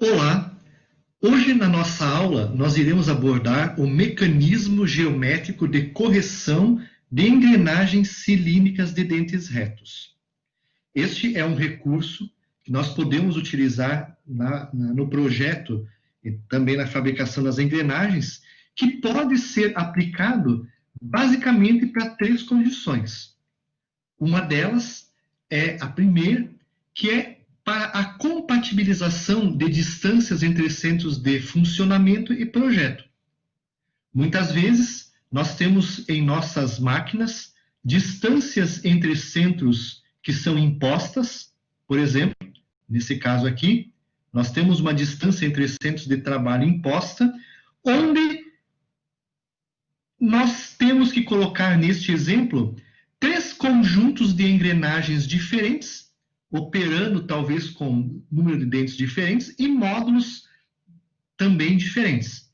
Olá! Hoje, na nossa aula, nós iremos abordar o mecanismo geométrico de correção de engrenagens cilíndricas de dentes retos. Este é um recurso que nós podemos utilizar no projeto e também na fabricação das engrenagens, que pode ser aplicado basicamente para três condições. Uma delas é a primeira, que é para a compatibilização de distâncias entre centros de funcionamento e projeto. Muitas vezes, nós temos em nossas máquinas distâncias entre centros que são impostas. Por exemplo, nesse caso aqui, nós temos uma distância entre centros de trabalho imposta, onde nós temos que colocar neste exemplo três conjuntos de engrenagens diferentes, operando talvez com número de dentes diferentes e módulos também diferentes.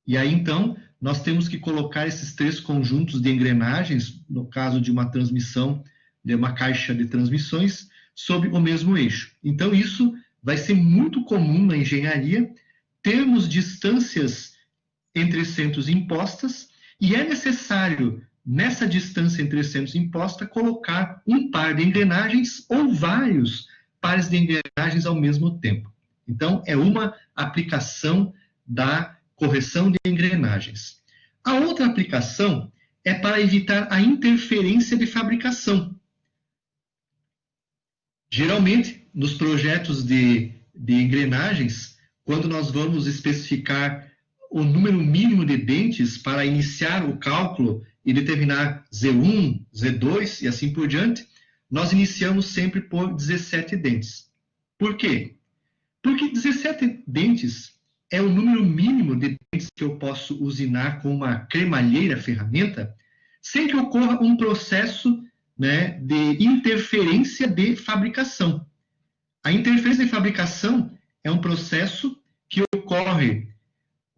E aí, então, nós temos que colocar esses três conjuntos de engrenagens, no caso de uma transmissão, de uma caixa de transmissões, sob o mesmo eixo. Então, isso vai ser muito comum na engenharia, termos distâncias entre centros impostas, e é necessário, nessa distância entre centros imposta, colocar um par de engrenagens ou vários pares de engrenagens ao mesmo tempo. Então, é uma aplicação da correção de engrenagens. A outra aplicação é para evitar a interferência de fabricação. Geralmente, nos projetos de engrenagens, quando nós vamos especificar o número mínimo de dentes para iniciar o cálculo e determinar Z1, Z2 e assim por diante, nós iniciamos sempre por 17 dentes. Por quê? Porque 17 dentes é o número mínimo de dentes que eu posso usinar com uma cremalheira ferramenta, sem que ocorra um processo, né, de interferência de fabricação. A interferência de fabricação é um processo que ocorre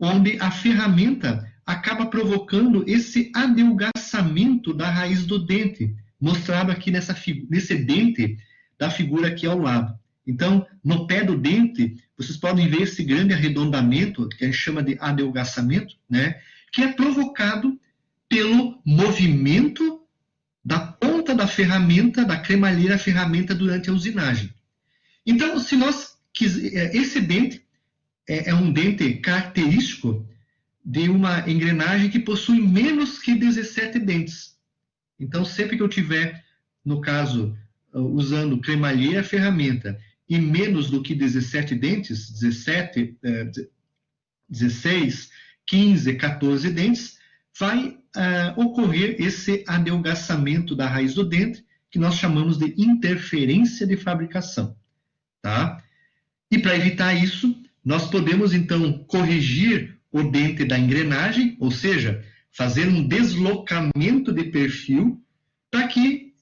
onde a ferramenta acaba provocando esse adelgaçamento da raiz do dente, mostrado aqui nesse dente da figura aqui ao lado. Então, no pé do dente, vocês podem ver esse grande arredondamento, que a gente chama de adelgaçamento, né, que é provocado pelo movimento da ponta da ferramenta, da cremalheira ferramenta durante a usinagem. Então, se nós esse dente é um dente característico de uma engrenagem que possui menos que 17 dentes. Então, sempre que eu tiver, no caso, usando cremalheira ferramenta e menos do que 17 dentes, 17, 16, 15, 14 dentes, vai ocorrer esse adelgaçamento da raiz do dente, que nós chamamos de interferência de fabricação. Tá? E para evitar isso, nós podemos, então, corrigir o dente da engrenagem, ou seja, fazer um deslocamento de perfil para que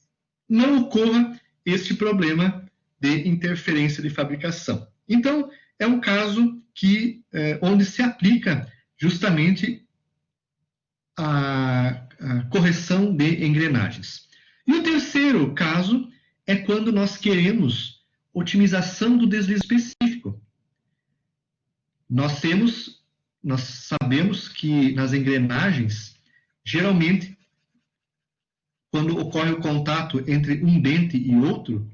não ocorra este problema de interferência de fabricação. Então, é um caso onde se aplica justamente a correção de engrenagens. E o terceiro caso é quando nós queremos otimização do deslize específico. Nós sabemos que nas engrenagens, geralmente, quando ocorre o contato entre um dente e outro,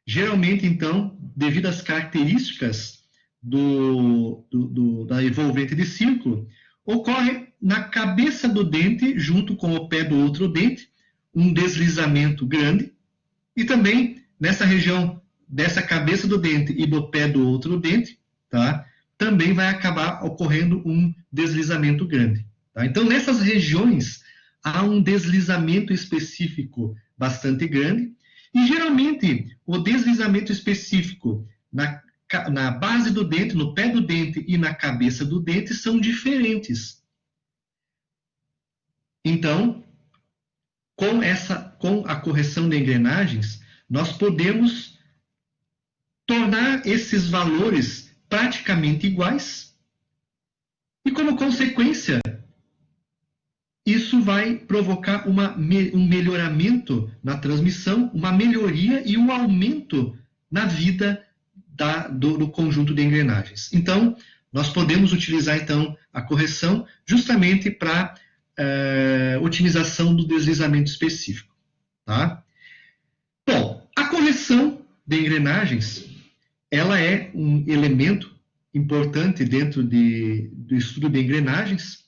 geralmente, então, devido às características da envolvente de círculo, ocorre na cabeça do dente, junto com o pé do outro dente, um deslizamento grande, e também nessa região dessa cabeça do dente e do pé do outro dente, tá? Também vai acabar ocorrendo um deslizamento grande. Tá? Então, nessas regiões, há um deslizamento específico bastante grande, e geralmente o deslizamento específico na base do dente, no pé do dente e na cabeça do dente são diferentes. Então, com a correção de engrenagens, nós podemos tornar esses valores praticamente iguais, e como consequência, isso vai provocar um melhoramento na transmissão, uma melhoria e um aumento na vida do conjunto de engrenagens. Então, nós podemos utilizar, então, a correção justamente para otimização do deslizamento específico. Tá? Bom, a correção de engrenagens, ela é um elemento importante dentro do estudo de engrenagens.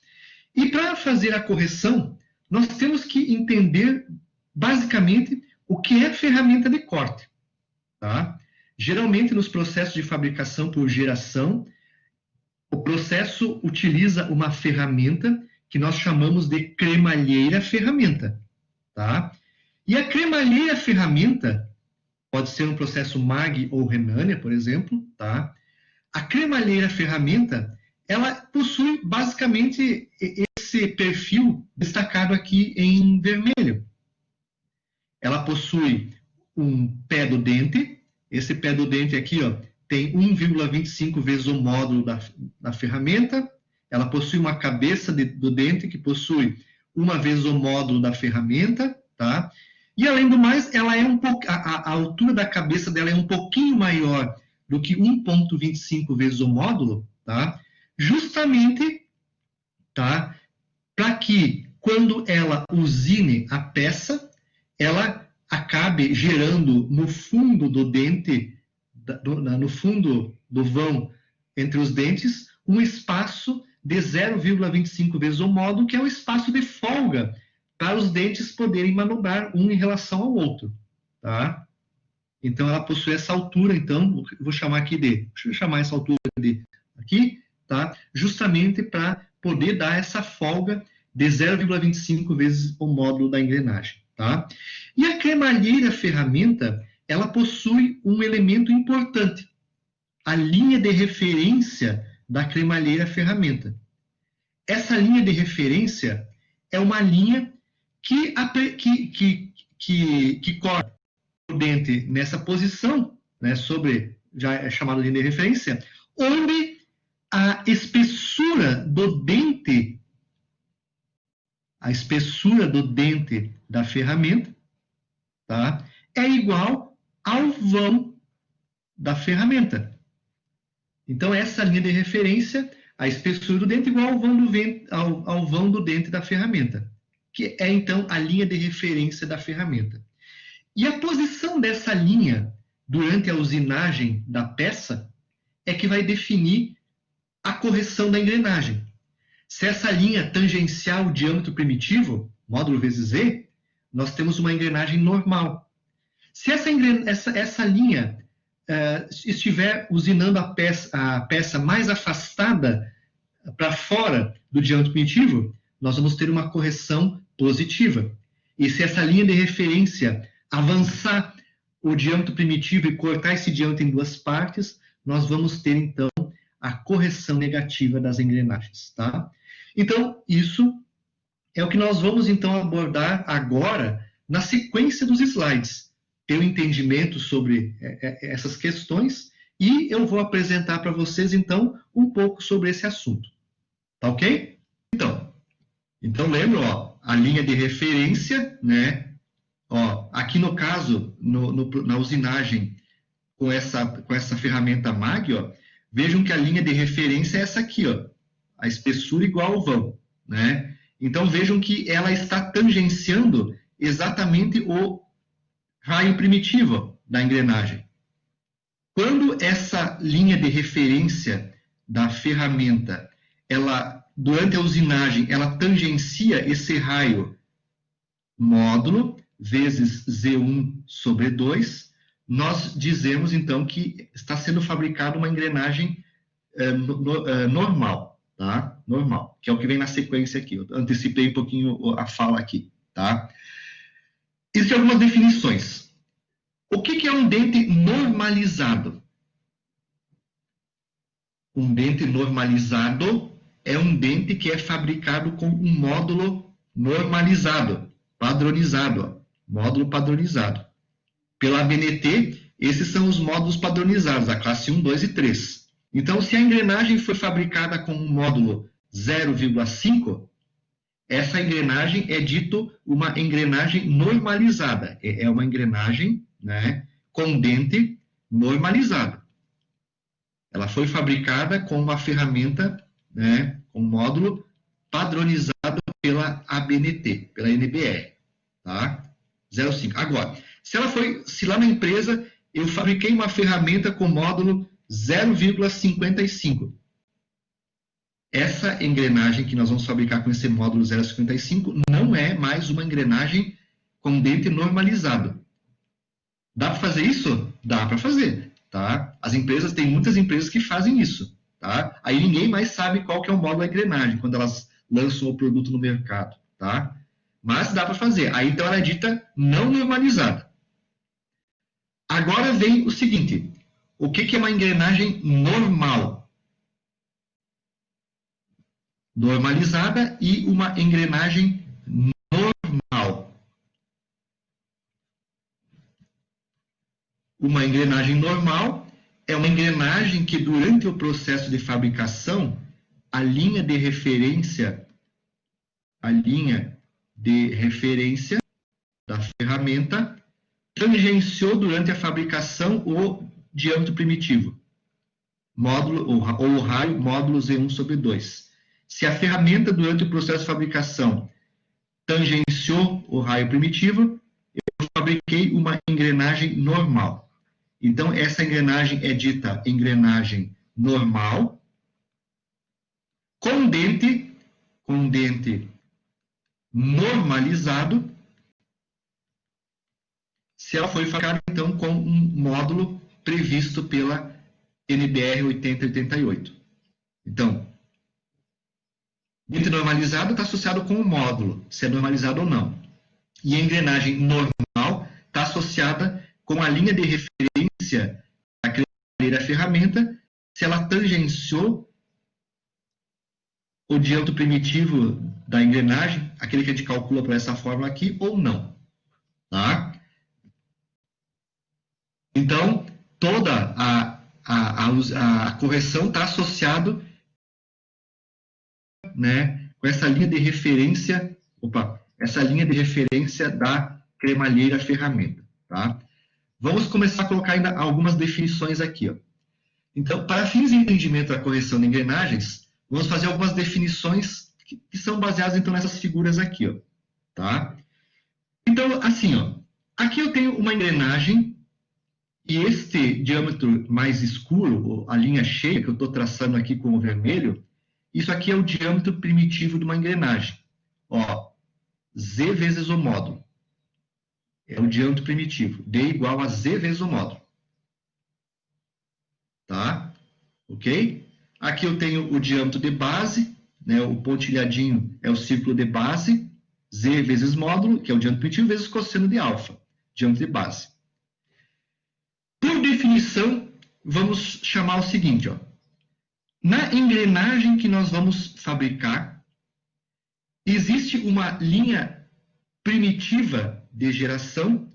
E para fazer a correção, nós temos que entender, basicamente, o que é ferramenta de corte. Tá? Geralmente, nos processos de fabricação por geração, o processo utiliza uma ferramenta que nós chamamos de cremalheira ferramenta. Tá? E a cremalheira ferramenta pode ser um processo MAG ou Renânia, por exemplo. Tá? A cremalheira ferramenta, ela possui basicamente esse perfil destacado aqui em vermelho. Ela possui um pé do dente. Esse pé do dente aqui, ó, tem 1,25 vezes o módulo da ferramenta. Ela possui uma cabeça do dente que possui 1 vez o módulo da ferramenta, tá? E além do mais, ela é a altura da cabeça dela é um pouquinho maior do que 1,25 vezes o módulo, tá? Justamente, tá? Para que quando ela usine a peça, ela acabe gerando no fundo do dente, no fundo do vão entre os dentes, um espaço de 0,25 vezes o módulo, que é o espaço de folga para os dentes poderem manobrar um em relação ao outro, tá? Então, ela possui essa altura, então, vou chamar aqui deixa eu chamar essa altura de aqui, tá? Justamente para poder dar essa folga de 0,25 vezes o módulo da engrenagem, tá? E a cremalheira ferramenta, ela possui um elemento importante, a linha de referência da cremalheira ferramenta. Essa linha de referência é uma linha que corta o dente nessa posição, né, já é chamada de linha de referência, onde a espessura do dente da ferramenta, tá, é igual ao vão da ferramenta. Então, essa linha de referência, a espessura do dente igual ao vão do dente da ferramenta, que é, então, a linha de referência da ferramenta. E a posição dessa linha durante a usinagem da peça é que vai definir a correção da engrenagem. Se essa linha tangenciar o diâmetro primitivo, módulo vezes Z, nós temos uma engrenagem normal. Se essa linha estiver usinando a peça mais afastada para fora do diâmetro primitivo, nós vamos ter uma correção positiva. E se essa linha de referência avançar o diâmetro primitivo e cortar esse diâmetro em duas partes, nós vamos ter, então, a correção negativa das engrenagens, tá? Então, isso é o que nós vamos, então, abordar agora na sequência dos slides. Ter um entendimento sobre essas questões e eu vou apresentar para vocês, então, um pouco sobre esse assunto. Tá ok? Então lembra, ó, a linha de referência, né? Ó, aqui no caso, na usinagem com essa ferramenta MAG, ó, vejam que a linha de referência é essa aqui, ó, a espessura igual ao vão, né? Então vejam que ela está tangenciando exatamente o raio primitivo da engrenagem. Quando essa linha de referência da ferramenta, durante a usinagem, ela tangencia esse raio módulo vezes Z1 sobre 2, nós dizemos, então, que está sendo fabricada uma engrenagem normal, tá? Normal, que é o que vem na sequência aqui. Eu antecipei um pouquinho a fala aqui, tá? Existem algumas definições. O que é um dente normalizado? Um dente normalizado é um dente que é fabricado com um módulo normalizado, padronizado, ó, módulo padronizado. Pela ABNT, esses são os módulos padronizados, a classe 1, 2 e 3. Então, se a engrenagem foi fabricada com um módulo 0,5, essa engrenagem é dito uma engrenagem normalizada. É uma engrenagem, né, com dente normalizado. Ela foi fabricada com uma ferramenta, né, com um módulo padronizado pela ABNT, pela NBR, tá? 0,5. Agora, se lá na empresa eu fabriquei uma ferramenta com módulo 0,55, essa engrenagem que nós vamos fabricar com esse módulo 0,55 não é mais uma engrenagem com dente normalizado. Dá para fazer isso? Dá para fazer, tá? Tem muitas empresas que fazem isso, tá? Aí ninguém mais sabe qual que é o módulo da engrenagem quando elas lançam o produto no mercado, tá? Mas dá para fazer. Aí então ela é dita não normalizada. Agora vem o seguinte: o que é uma engrenagem normal? Normalizada e uma engrenagem normal. Uma engrenagem normal é uma engrenagem que, durante o processo de fabricação, a linha de referência da ferramenta tangenciou durante a fabricação o diâmetro primitivo, módulo ou o raio módulo Z1/2. Se a ferramenta, durante o processo de fabricação, tangenciou o raio primitivo, eu fabriquei uma engrenagem normal. Então, essa engrenagem é dita engrenagem normal, com dente normalizado, se ela foi fabricada, então, com um módulo previsto pela NBR 8088. Então, dente normalizado está associado com o módulo, se é normalizado ou não. E a engrenagem normal está associada com a linha de referência da cremaleira ferramenta, se ela tangenciou o diâmetro primitivo da engrenagem, aquele que a gente calcula por essa fórmula aqui, ou não. Tá? Então, toda a correção está associada, né, com essa linha de referência, da cremalheira ferramenta. Tá? Vamos começar a colocar ainda algumas definições aqui. Ó. Então, para fins de entendimento da correção de engrenagens, vamos fazer algumas definições que são baseadas então nessas figuras aqui. Ó. Tá? Então, assim, ó, aqui eu tenho uma engrenagem e este diâmetro mais escuro, a linha cheia que eu estou traçando aqui com o vermelho, isso aqui é o diâmetro primitivo de uma engrenagem. Ó, Z vezes o módulo. É o diâmetro primitivo. D igual a Z vezes o módulo. Tá? Ok? Aqui eu tenho o diâmetro de base, né? O pontilhadinho é o círculo de base, Z vezes módulo, que é o diâmetro primitivo, vezes cosseno de alfa, diâmetro de base. Por definição, vamos chamar o seguinte, ó. Na engrenagem que nós vamos fabricar, existe uma linha primitiva de geração,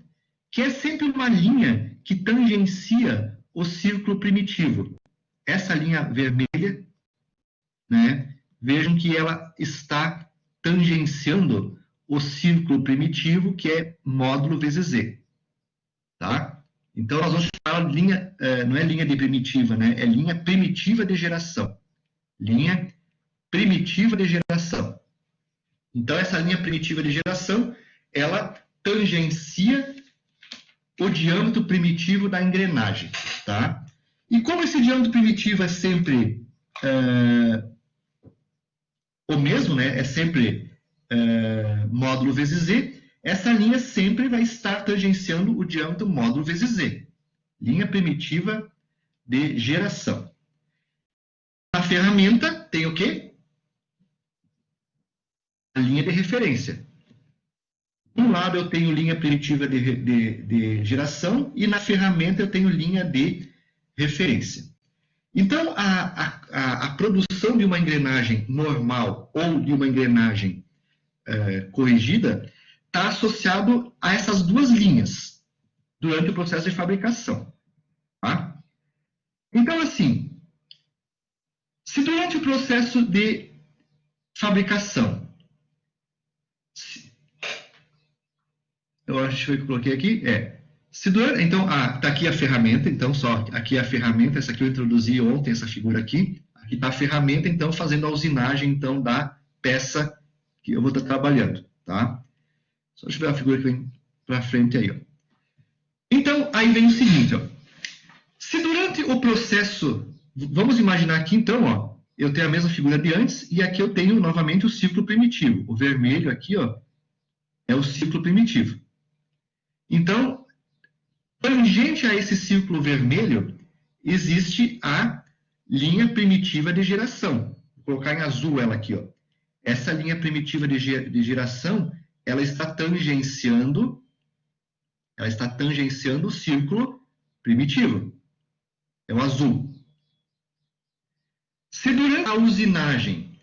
que é sempre uma linha que tangencia o círculo primitivo. Essa linha vermelha, né, vejam que ela está tangenciando o círculo primitivo, que é módulo vezes Z. Tá? Então, nós vamos chamar de linha, não é linha de primitiva, né? É linha primitiva de geração. Linha primitiva de geração. Então, essa linha primitiva de geração, ela tangencia o diâmetro primitivo da engrenagem. Tá? E como esse diâmetro primitivo é sempre o mesmo, né? É sempre módulo vezes Z, essa linha sempre vai estar tangenciando o diâmetro módulo vezes Z. Linha primitiva de geração. Na ferramenta tem o quê? A linha de referência. De um lado eu tenho linha primitiva de geração e na ferramenta eu tenho linha de referência. Então, a produção de uma engrenagem normal ou de uma engrenagem corrigida está associado a essas duas linhas durante o processo de fabricação. Tá? Então, assim, se durante o processo de fabricação, eu acho que eu coloquei aqui, Então, tá aqui a ferramenta, então, só, aqui é a ferramenta, essa aqui eu introduzi ontem, essa figura aqui. Aqui está a ferramenta, então, fazendo a usinagem, então, da peça que eu vou estar trabalhando, tá? Só deixa eu ver a figura que vem para frente aí, ó. Então, aí vem o seguinte, ó. Se durante o processo, vamos imaginar aqui, então, ó, eu tenho a mesma figura de antes, e aqui eu tenho, novamente, o ciclo primitivo. O vermelho aqui, ó, é o ciclo primitivo. Então, tangente a esse círculo vermelho, existe a linha primitiva de geração. Vou colocar em azul ela aqui, ó. Essa linha primitiva de geração, ela está tangenciando o círculo primitivo. É o azul. Se durante a usinagem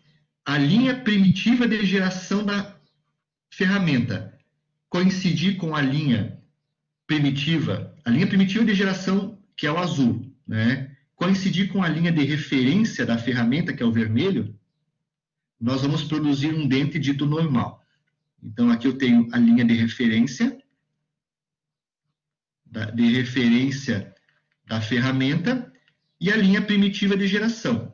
a linha primitiva de geração da ferramenta coincidir com a linha primitiva de geração, que é o azul, né? Coincidir com a linha de referência da ferramenta, que é o vermelho, nós vamos produzir um dente dito normal. Então, aqui eu tenho a linha de referência da ferramenta e a linha primitiva de geração.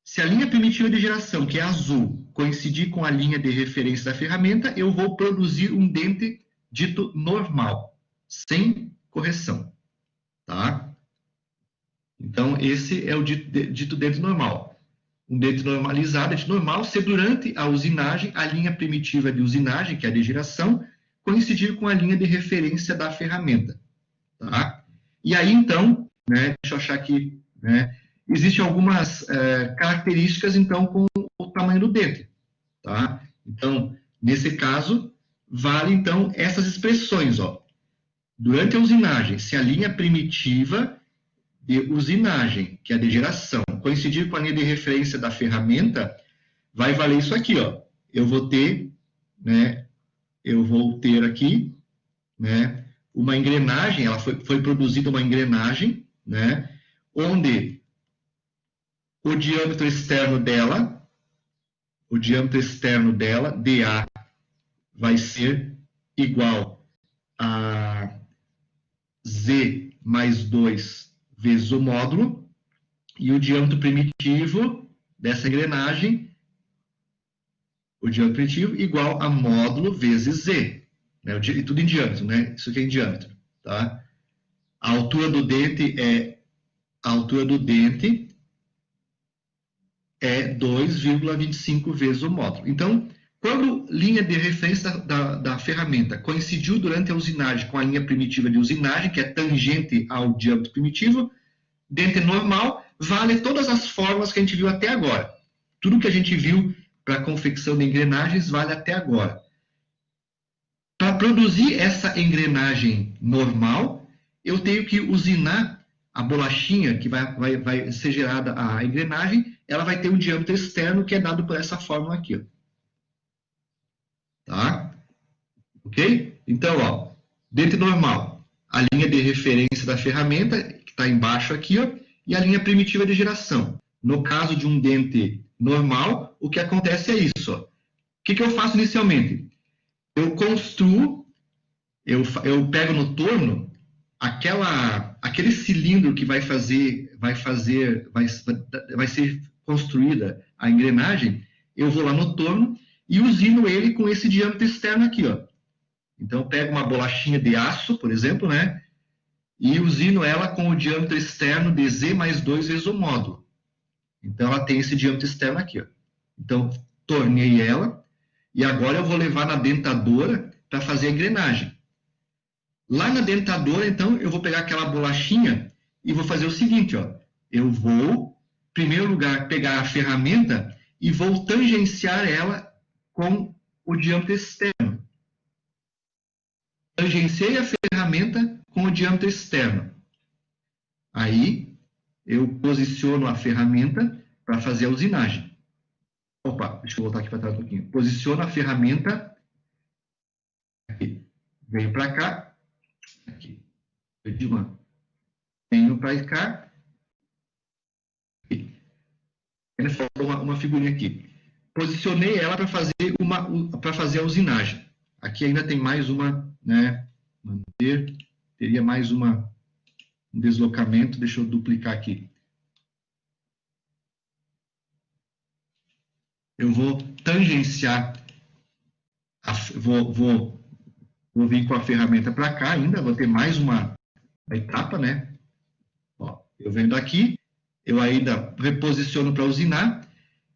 Se a linha primitiva de geração, que é azul, coincidir com a linha de referência da ferramenta, eu vou produzir um dente dito normal, sem correção, tá? Então, esse é o dito dente normal. Um dente normalizado, dente normal, se durante a usinagem, a linha primitiva de usinagem, que é a de geração, coincidir com a linha de referência da ferramenta, tá? E aí, então, né, deixa eu achar aqui, né, existem algumas características, então, com o tamanho do dente, tá? Então, nesse caso, vale, então, essas expressões, ó. Durante a usinagem, se a linha primitiva de usinagem, que é a de geração, coincidir com a linha de referência da ferramenta, vai valer isso aqui, ó. Eu vou ter aqui, né, uma engrenagem, ela foi produzida uma engrenagem, né, onde o diâmetro externo dela, dA, vai ser igual a Z mais 2 vezes o módulo, e o diâmetro primitivo dessa engrenagem, igual a módulo vezes Z. Né? E tudo em diâmetro, né? Isso aqui é em diâmetro, tá? A altura do dente é 2,25 vezes o módulo. Então, quando linha de referência da ferramenta coincidiu durante a usinagem com a linha primitiva de usinagem, que é tangente ao diâmetro primitivo, dente normal, vale todas as fórmulas que a gente viu até agora. Tudo que a gente viu para a confecção de engrenagens vale até agora. Para produzir essa engrenagem normal, eu tenho que usinar a bolachinha que vai ser gerada a engrenagem, ela vai ter um diâmetro externo que é dado por essa fórmula aqui, ó. Tá? Ok? Então, ó, dente normal, a linha de referência da ferramenta, que está embaixo aqui, ó, e a linha primitiva de geração. No caso de um dente normal, o que acontece é isso, ó. O que eu faço inicialmente? Eu construo, eu pego no torno aquele cilindro que vai ser construída a engrenagem, eu vou lá no torno e usino ele com esse diâmetro externo aqui, ó. Então, eu pego uma bolachinha de aço, por exemplo, né, e usino ela com o diâmetro externo de Z mais 2 vezes o módulo. Então, ela tem esse diâmetro externo aqui, ó. Então, tornei ela, e agora eu vou levar na dentadora para fazer a engrenagem. Lá na dentadora, então, eu vou pegar aquela bolachinha e vou fazer o seguinte, ó. Eu vou, em primeiro lugar, pegar a ferramenta e vou tangenciar ela com o diâmetro externo. Tangenciei a ferramenta com o diâmetro externo. Aí, eu posiciono a ferramenta para fazer a usinagem. Opa, deixa eu voltar aqui para trás um pouquinho. Posiciono a ferramenta. Aqui. Venho para cá. Aqui. Venho para cá. Ele falou uma figurinha aqui. Posicionei ela para fazer a usinagem. Aqui ainda tem mais uma, né? Manter teria mais um deslocamento. Deixa eu duplicar aqui. Eu vou tangenciar, vou vir com a ferramenta para cá ainda, vou ter mais uma etapa, né? Ó, eu venho aqui, eu ainda reposiciono para usinar,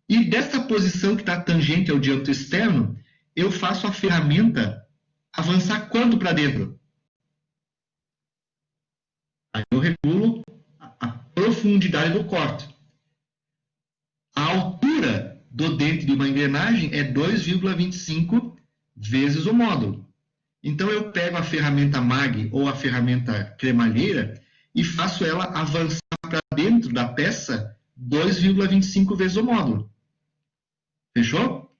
e dessa posição que está tangente ao diâmetro externo, eu faço a ferramenta avançar quanto para dentro? Aí eu regulo a profundidade do corte. A altura do dente de uma engrenagem é 2,25 vezes o módulo. Então, eu pego a ferramenta MAG ou a ferramenta cremalheira e faço ela avançar para dentro da peça 2,25 vezes o módulo. Fechou?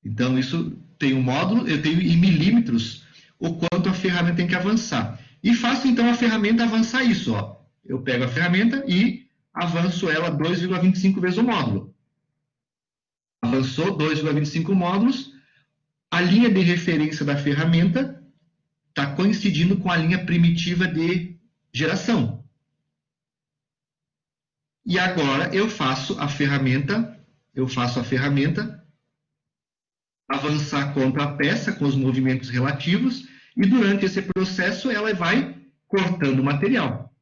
Então, isso tem um módulo, eu tenho em milímetros o quanto a ferramenta tem que avançar. E faço, então, a ferramenta avançar isso. Ó. Eu pego a ferramenta e avanço ela 2,25 vezes o módulo. Avançou 2,25 módulos. A linha de referência da ferramenta está coincidindo com a linha primitiva de geração. E agora eu faço a ferramenta avançar contra a peça com os movimentos relativos e durante esse processo ela vai cortando o material.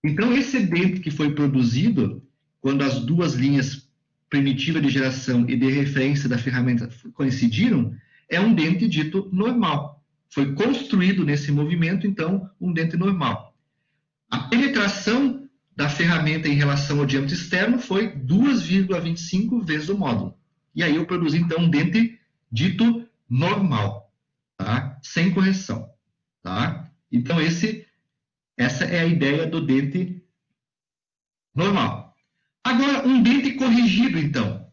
Então esse dente que foi produzido quando as duas linhas primitiva de geração e de referência da ferramenta coincidiram, é um dente dito normal. Foi construído nesse movimento, então, um dente normal. A penetração da ferramenta em relação ao diâmetro externo foi 2,25 vezes o módulo. E aí eu produzi, então, um dente dito normal, tá? Sem correção. Tá? Então, essa é a ideia do dente normal. Agora, um dente corrigido, então.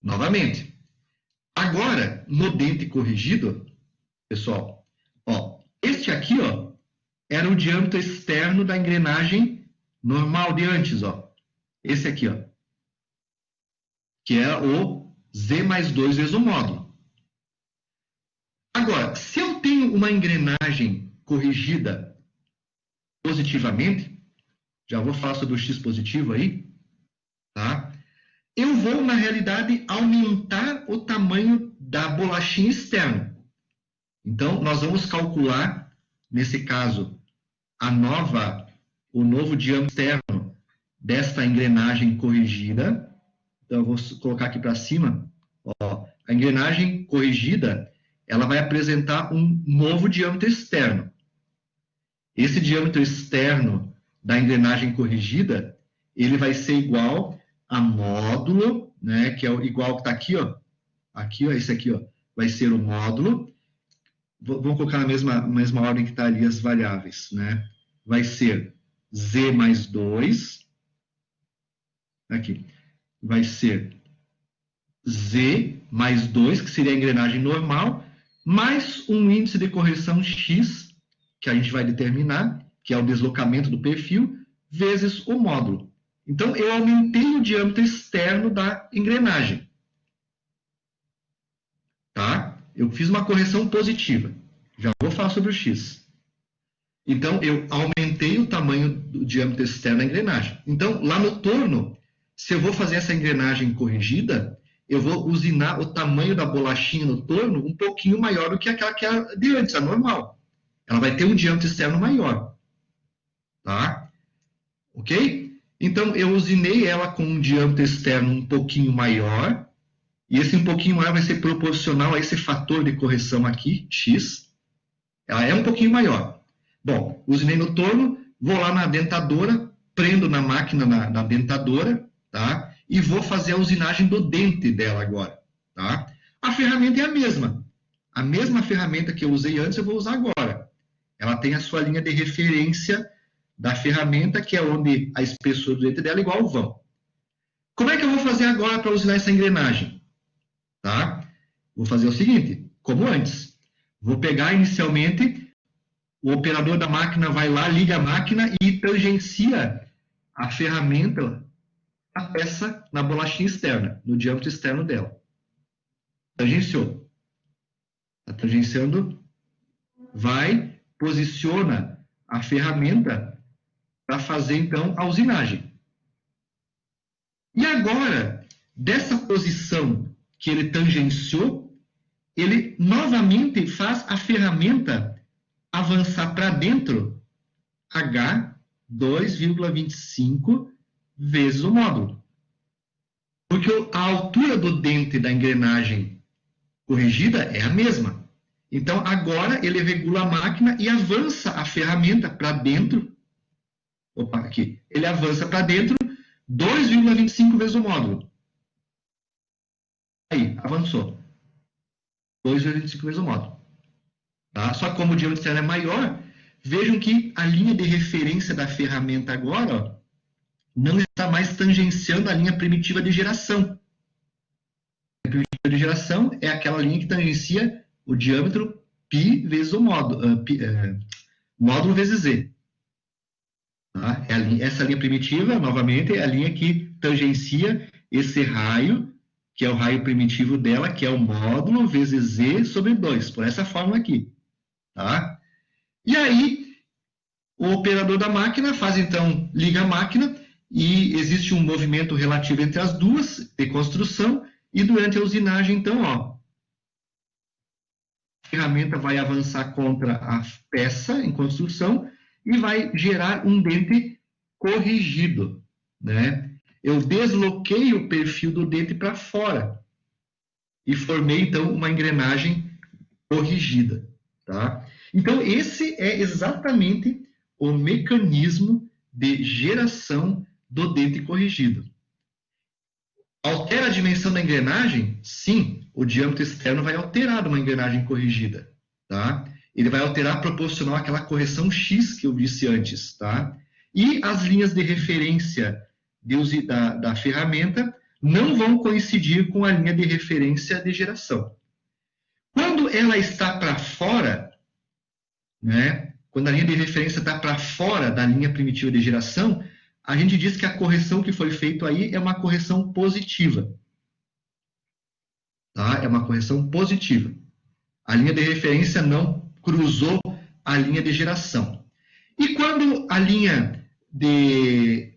Novamente. Agora, no dente corrigido, pessoal, ó, este aqui, ó, era o diâmetro externo da engrenagem normal de antes, ó. Esse aqui, ó, que é o Z mais 2 vezes o módulo. Agora, se eu tenho uma engrenagem corrigida positivamente, já vou falar sobre o X positivo aí, tá? Eu vou, na realidade, aumentar o tamanho da bolachinha externa. Então, nós vamos calcular, nesse caso, o novo diâmetro externo desta engrenagem corrigida. Então, eu vou colocar aqui para cima. Ó, a engrenagem corrigida, ela vai apresentar um novo diâmetro externo. Esse diâmetro externo da engrenagem corrigida, ele vai ser igual a módulo, né, que é igual que está aqui, ó. Aqui, ó, esse aqui, ó, vai ser o módulo. Vamos colocar na mesma ordem que está ali as variáveis, né? Vai ser Z mais 2. Aqui. Vai ser Z mais 2, que seria a engrenagem normal, mais um índice de correção X, que a gente vai determinar, que é o deslocamento do perfil, vezes o módulo. Então, eu aumentei o diâmetro externo da engrenagem. Tá? Eu fiz uma correção positiva. Já vou falar sobre o X. Então, eu aumentei o tamanho do diâmetro externo da engrenagem. Então, lá no torno, se eu vou fazer essa engrenagem corrigida, eu vou usinar o tamanho da bolachinha no torno um pouquinho maior do que aquela que é de antes, a normal. Ela vai ter um diâmetro externo maior. Tá? Ok? Então, eu usinei ela com um diâmetro externo um pouquinho maior, e esse um pouquinho maior vai ser proporcional a esse fator de correção aqui, X. Ela é um pouquinho maior. Bom, usinei no torno, vou lá na dentadora, prendo na máquina na dentadora, tá? E vou fazer a usinagem do dente dela agora, tá? A ferramenta é a mesma. A mesma ferramenta que eu usei antes, eu vou usar agora. Ela tem a sua linha de referência da ferramenta, que é onde a espessura do dente dela é igual ao vão. Como é que eu vou fazer agora para usinar essa engrenagem? Tá? Vou fazer o seguinte, como antes. Vou pegar inicialmente, o operador da máquina vai lá, liga a máquina e tangencia a ferramenta, a peça na bolachinha externa, no diâmetro externo dela. Tangenciou. Está tangenciando vai, posiciona a ferramenta para fazer, então, a usinagem. E agora, dessa posição que ele tangenciou, ele novamente faz a ferramenta avançar para dentro H 2,25 vezes o módulo. Porque a altura do dente da engrenagem corrigida é a mesma. Então, agora ele regula a máquina e avança a ferramenta para dentro. Opa, aqui. Ele avança para dentro 2,25 vezes o módulo. Aí, avançou. 2,25 vezes o módulo. Tá? Só que como o diâmetro externo é maior, vejam que a linha de referência da ferramenta agora, ó, não está mais tangenciando a linha primitiva de geração. A primitiva de geração é aquela linha que tangencia o diâmetro π vezes o módulo, módulo vezes z. Tá? Essa linha primitiva, novamente, é a linha que tangencia esse raio, que é o raio primitivo dela, que é o módulo vezes z sobre 2, por essa fórmula aqui. Tá? E aí, o operador da máquina faz, então, liga a máquina, e existe um movimento relativo entre as duas, de construção, e durante a usinagem, então, ó, a ferramenta vai avançar contra a peça em construção e vai gerar um dente corrigido, né? Eu desloquei o perfil do dente para fora e formei, então, uma engrenagem corrigida, tá? Então, esse é exatamente o mecanismo de geração do dente corrigido. Altera a dimensão da engrenagem? Sim, o diâmetro externo vai alterar uma engrenagem corrigida, tá? Ele vai alterar proporcional àquela correção X que eu disse antes, tá? E as linhas de referência da ferramenta não vão coincidir com a linha de referência de geração. Quando ela está para fora, né? Quando a linha de referência está para fora da linha primitiva de geração, a gente diz que a correção que foi feita aí é uma correção positiva. Tá? É uma correção positiva. A linha de referência não cruzou a linha de geração. E quando a linha de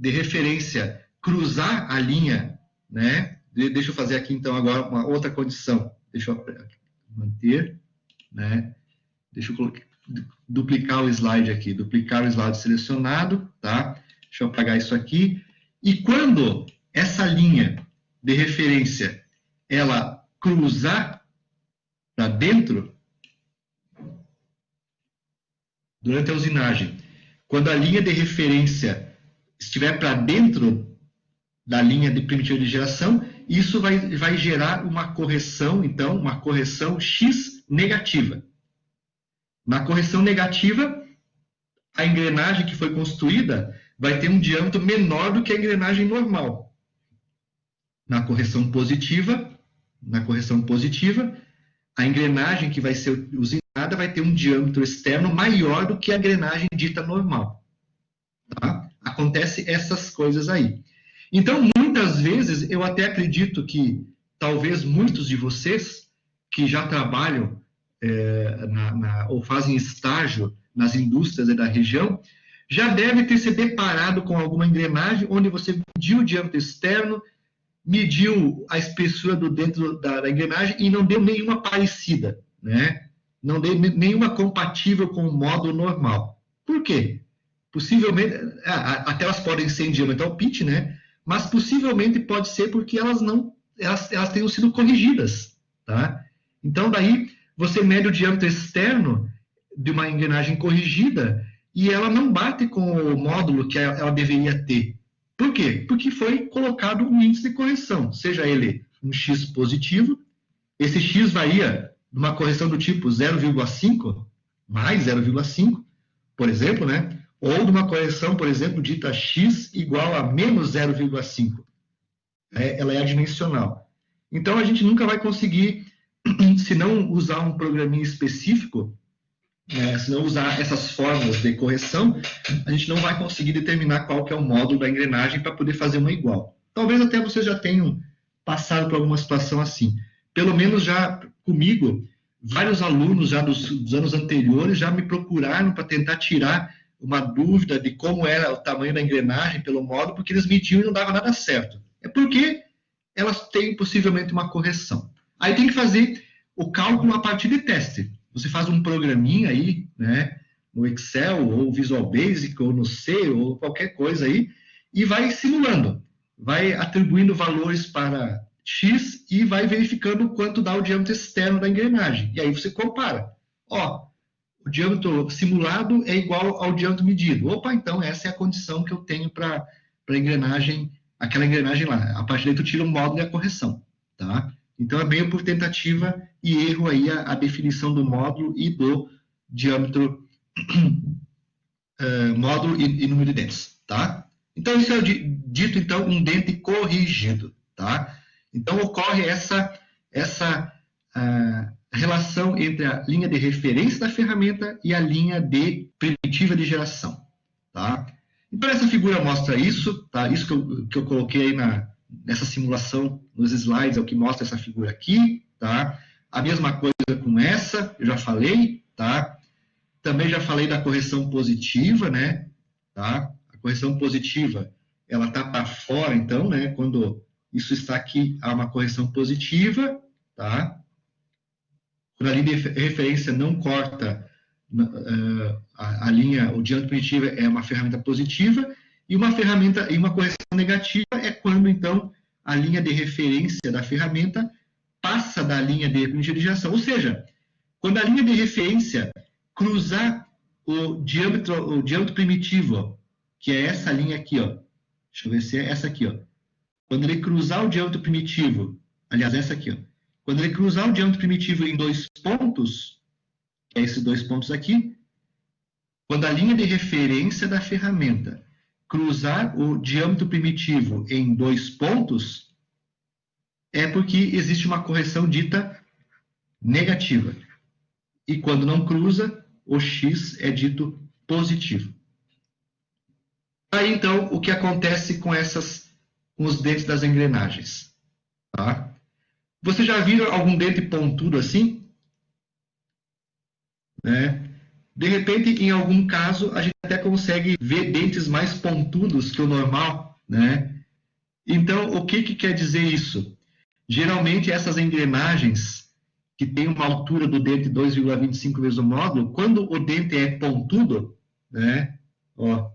referência cruzar a linha, né? Deixa eu fazer aqui então agora uma outra condição. Deixa eu manter, né? Deixa eu duplicar o slide aqui, duplicar o slide selecionado, tá? Deixa eu apagar isso aqui. E quando essa linha de referência, ela cruzar para dentro, durante a usinagem, quando a linha de referência estiver para dentro da linha de primitiva de geração, isso vai gerar uma correção, então, uma correção X negativa. Na correção negativa, a engrenagem que foi construída vai ter um diâmetro menor do que a engrenagem normal. Na correção positiva, a engrenagem que vai ser usinada vai ter um diâmetro externo maior do que a engrenagem dita normal. Tá? Acontece essas coisas aí. Então, muitas vezes, eu até acredito que talvez muitos de vocês que já trabalham ou fazem estágio nas indústrias da região, já deve ter se deparado com alguma engrenagem onde você mediu o diâmetro externo, mediu a espessura do dentro da engrenagem e não deu nenhuma parecida, né? Não deu nenhuma compatível com o módulo normal. Por quê? Possivelmente, até elas podem ser em diâmetro ao pitch, né? Mas possivelmente pode ser porque elas tenham sido corrigidas, tá? Então, daí, você mede o diâmetro externo de uma engrenagem corrigida e ela não bate com o módulo que ela deveria ter. Por quê? Porque foi colocado um índice de correção, seja ele um X positivo, esse X varia de uma correção do tipo 0,5 mais 0,5, por exemplo, né? Ou de uma correção, por exemplo, dita X igual a menos 0,5. Ela é adimensional. Então, a gente nunca vai conseguir, se não usar um programinha específico, se não usar essas fórmulas de correção, a gente não vai conseguir determinar qual que é o módulo da engrenagem para poder fazer uma igual. Talvez até vocês já tenham passado por alguma situação assim. Pelo menos já comigo vários alunos já dos anos anteriores já me procuraram para tentar tirar uma dúvida de como era o tamanho da engrenagem pelo módulo, porque eles mediam e não dava nada certo. É porque elas têm possivelmente uma correção. Aí tem que fazer o cálculo a partir de teste. Você faz um programinha aí, né, no Excel, ou Visual Basic, ou no C, ou qualquer coisa aí, e vai simulando. Vai atribuindo valores para X e vai verificando quanto dá o diâmetro externo da engrenagem. E aí você compara. Ó, o diâmetro simulado é igual ao diâmetro medido. Opa, então essa é a condição que eu tenho para a engrenagem, aquela engrenagem lá. A partir daí tu tira o módulo e a correção, tá? Então é meio por tentativa e erro aí a definição do módulo e do diâmetro, módulo e número de dentes, tá? Então isso é dito então um dente corrigido, tá? Então ocorre essa relação entre a linha de referência da ferramenta e a linha de primitiva de geração, tá? Então essa figura mostra isso, tá? Isso que eu coloquei aí nessa simulação, nos slides, é o que mostra essa figura aqui, tá? A mesma coisa com essa, eu já falei, tá? Também já falei da correção positiva, né? Tá? A correção positiva, ela tá para fora, então, né? Quando isso está aqui, há uma correção positiva, tá? Quando a linha de referência não corta a linha, o diâmetro primitivo é uma ferramenta positiva, e uma correção negativa é quando, então, a linha de referência da ferramenta passa da linha de primitiva de geração. Ou seja, quando a linha de referência cruzar o diâmetro primitivo, ó, que é essa linha aqui, ó. Deixa eu ver se é essa aqui, ó. Quando ele cruzar o diâmetro primitivo, aliás, essa aqui, ó. Quando ele cruzar o diâmetro primitivo em 2 pontos, que é esses 2 pontos aqui, quando a linha de referência da ferramenta cruzar o diâmetro primitivo em 2 pontos, é porque existe uma correção dita negativa. E quando não cruza, o X é dito positivo. Aí, então, o que acontece com os dentes das engrenagens? Tá? Você já viu algum dente pontudo assim? Né? De repente, em algum caso, a gente até consegue ver dentes mais pontudos que o normal, né? Então, o que quer dizer isso? Geralmente, essas engrenagens que têm uma altura do dente 2,25 vezes o módulo, quando o dente é pontudo, né? Ó,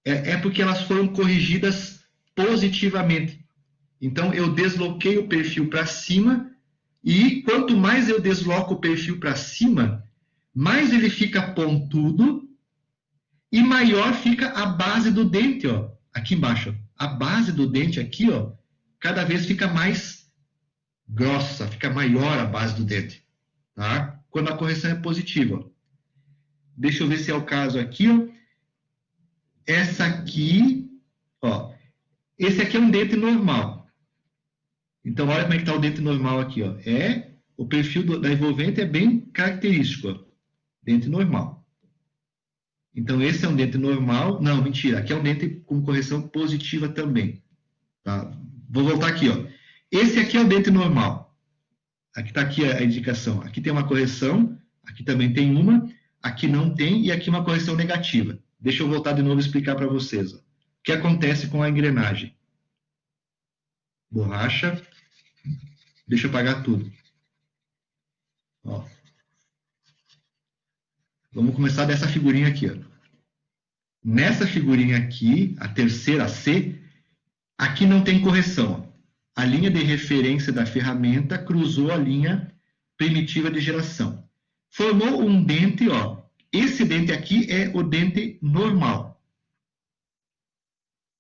é porque elas foram corrigidas positivamente. Então, eu desloquei o perfil para cima e quanto mais eu desloco o perfil para cima, mais ele fica pontudo e maior fica a base do dente, ó, aqui embaixo. A base do dente aqui, ó, cada vez fica mais grossa, fica maior a base do dente, tá? Quando a correção é positiva. Ó. Deixa eu ver se é o caso aqui, ó. Essa aqui, ó, esse aqui é um dente normal. Então, olha como é que está o dente normal aqui, ó. O perfil da envolvente é bem característico, ó. Dente normal. Então, esse é um dente normal. Não, mentira. Aqui é um dente com correção positiva também. Tá? Vou voltar aqui, ó. Esse aqui é o dente normal. Aqui está aqui a indicação. Aqui tem uma correção, aqui também tem uma, aqui não tem, e aqui uma correção negativa. Deixa eu voltar de novo e explicar para vocês. Ó. O que acontece com a engrenagem? Borracha. Deixa eu apagar tudo. Ó. Vamos começar dessa figurinha aqui. Ó. Nessa figurinha aqui, a terceira C, aqui não tem correção. Ó. A linha de referência da ferramenta cruzou a linha primitiva de geração. Formou um dente, ó. Esse dente aqui é o dente normal.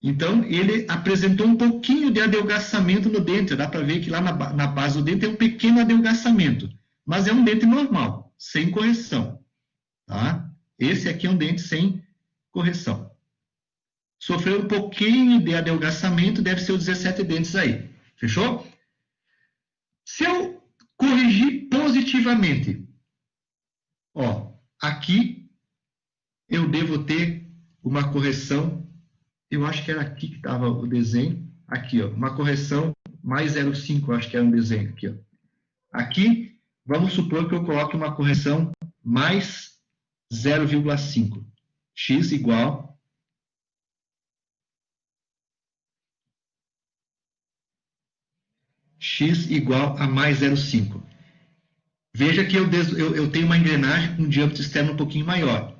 Então, ele apresentou um pouquinho de adelgaçamento no dente. Dá para ver que lá na base do dente tem um pequeno adelgaçamento. Mas é um dente normal, sem correção. Tá? Esse aqui é um dente sem correção. Sofreu um pouquinho de adelgaçamento, deve ser os 17 dentes aí. Fechou? Se eu corrigir positivamente, ó, aqui eu devo ter uma correção, eu acho que era aqui que estava o desenho, aqui, ó, uma correção mais 0,5, acho que era um desenho aqui, ó. Aqui Vamos supor que eu coloque uma correção mais 0,5. X igual a mais 0,5. Veja que eu tenho uma engrenagem com um diâmetro externo um pouquinho maior.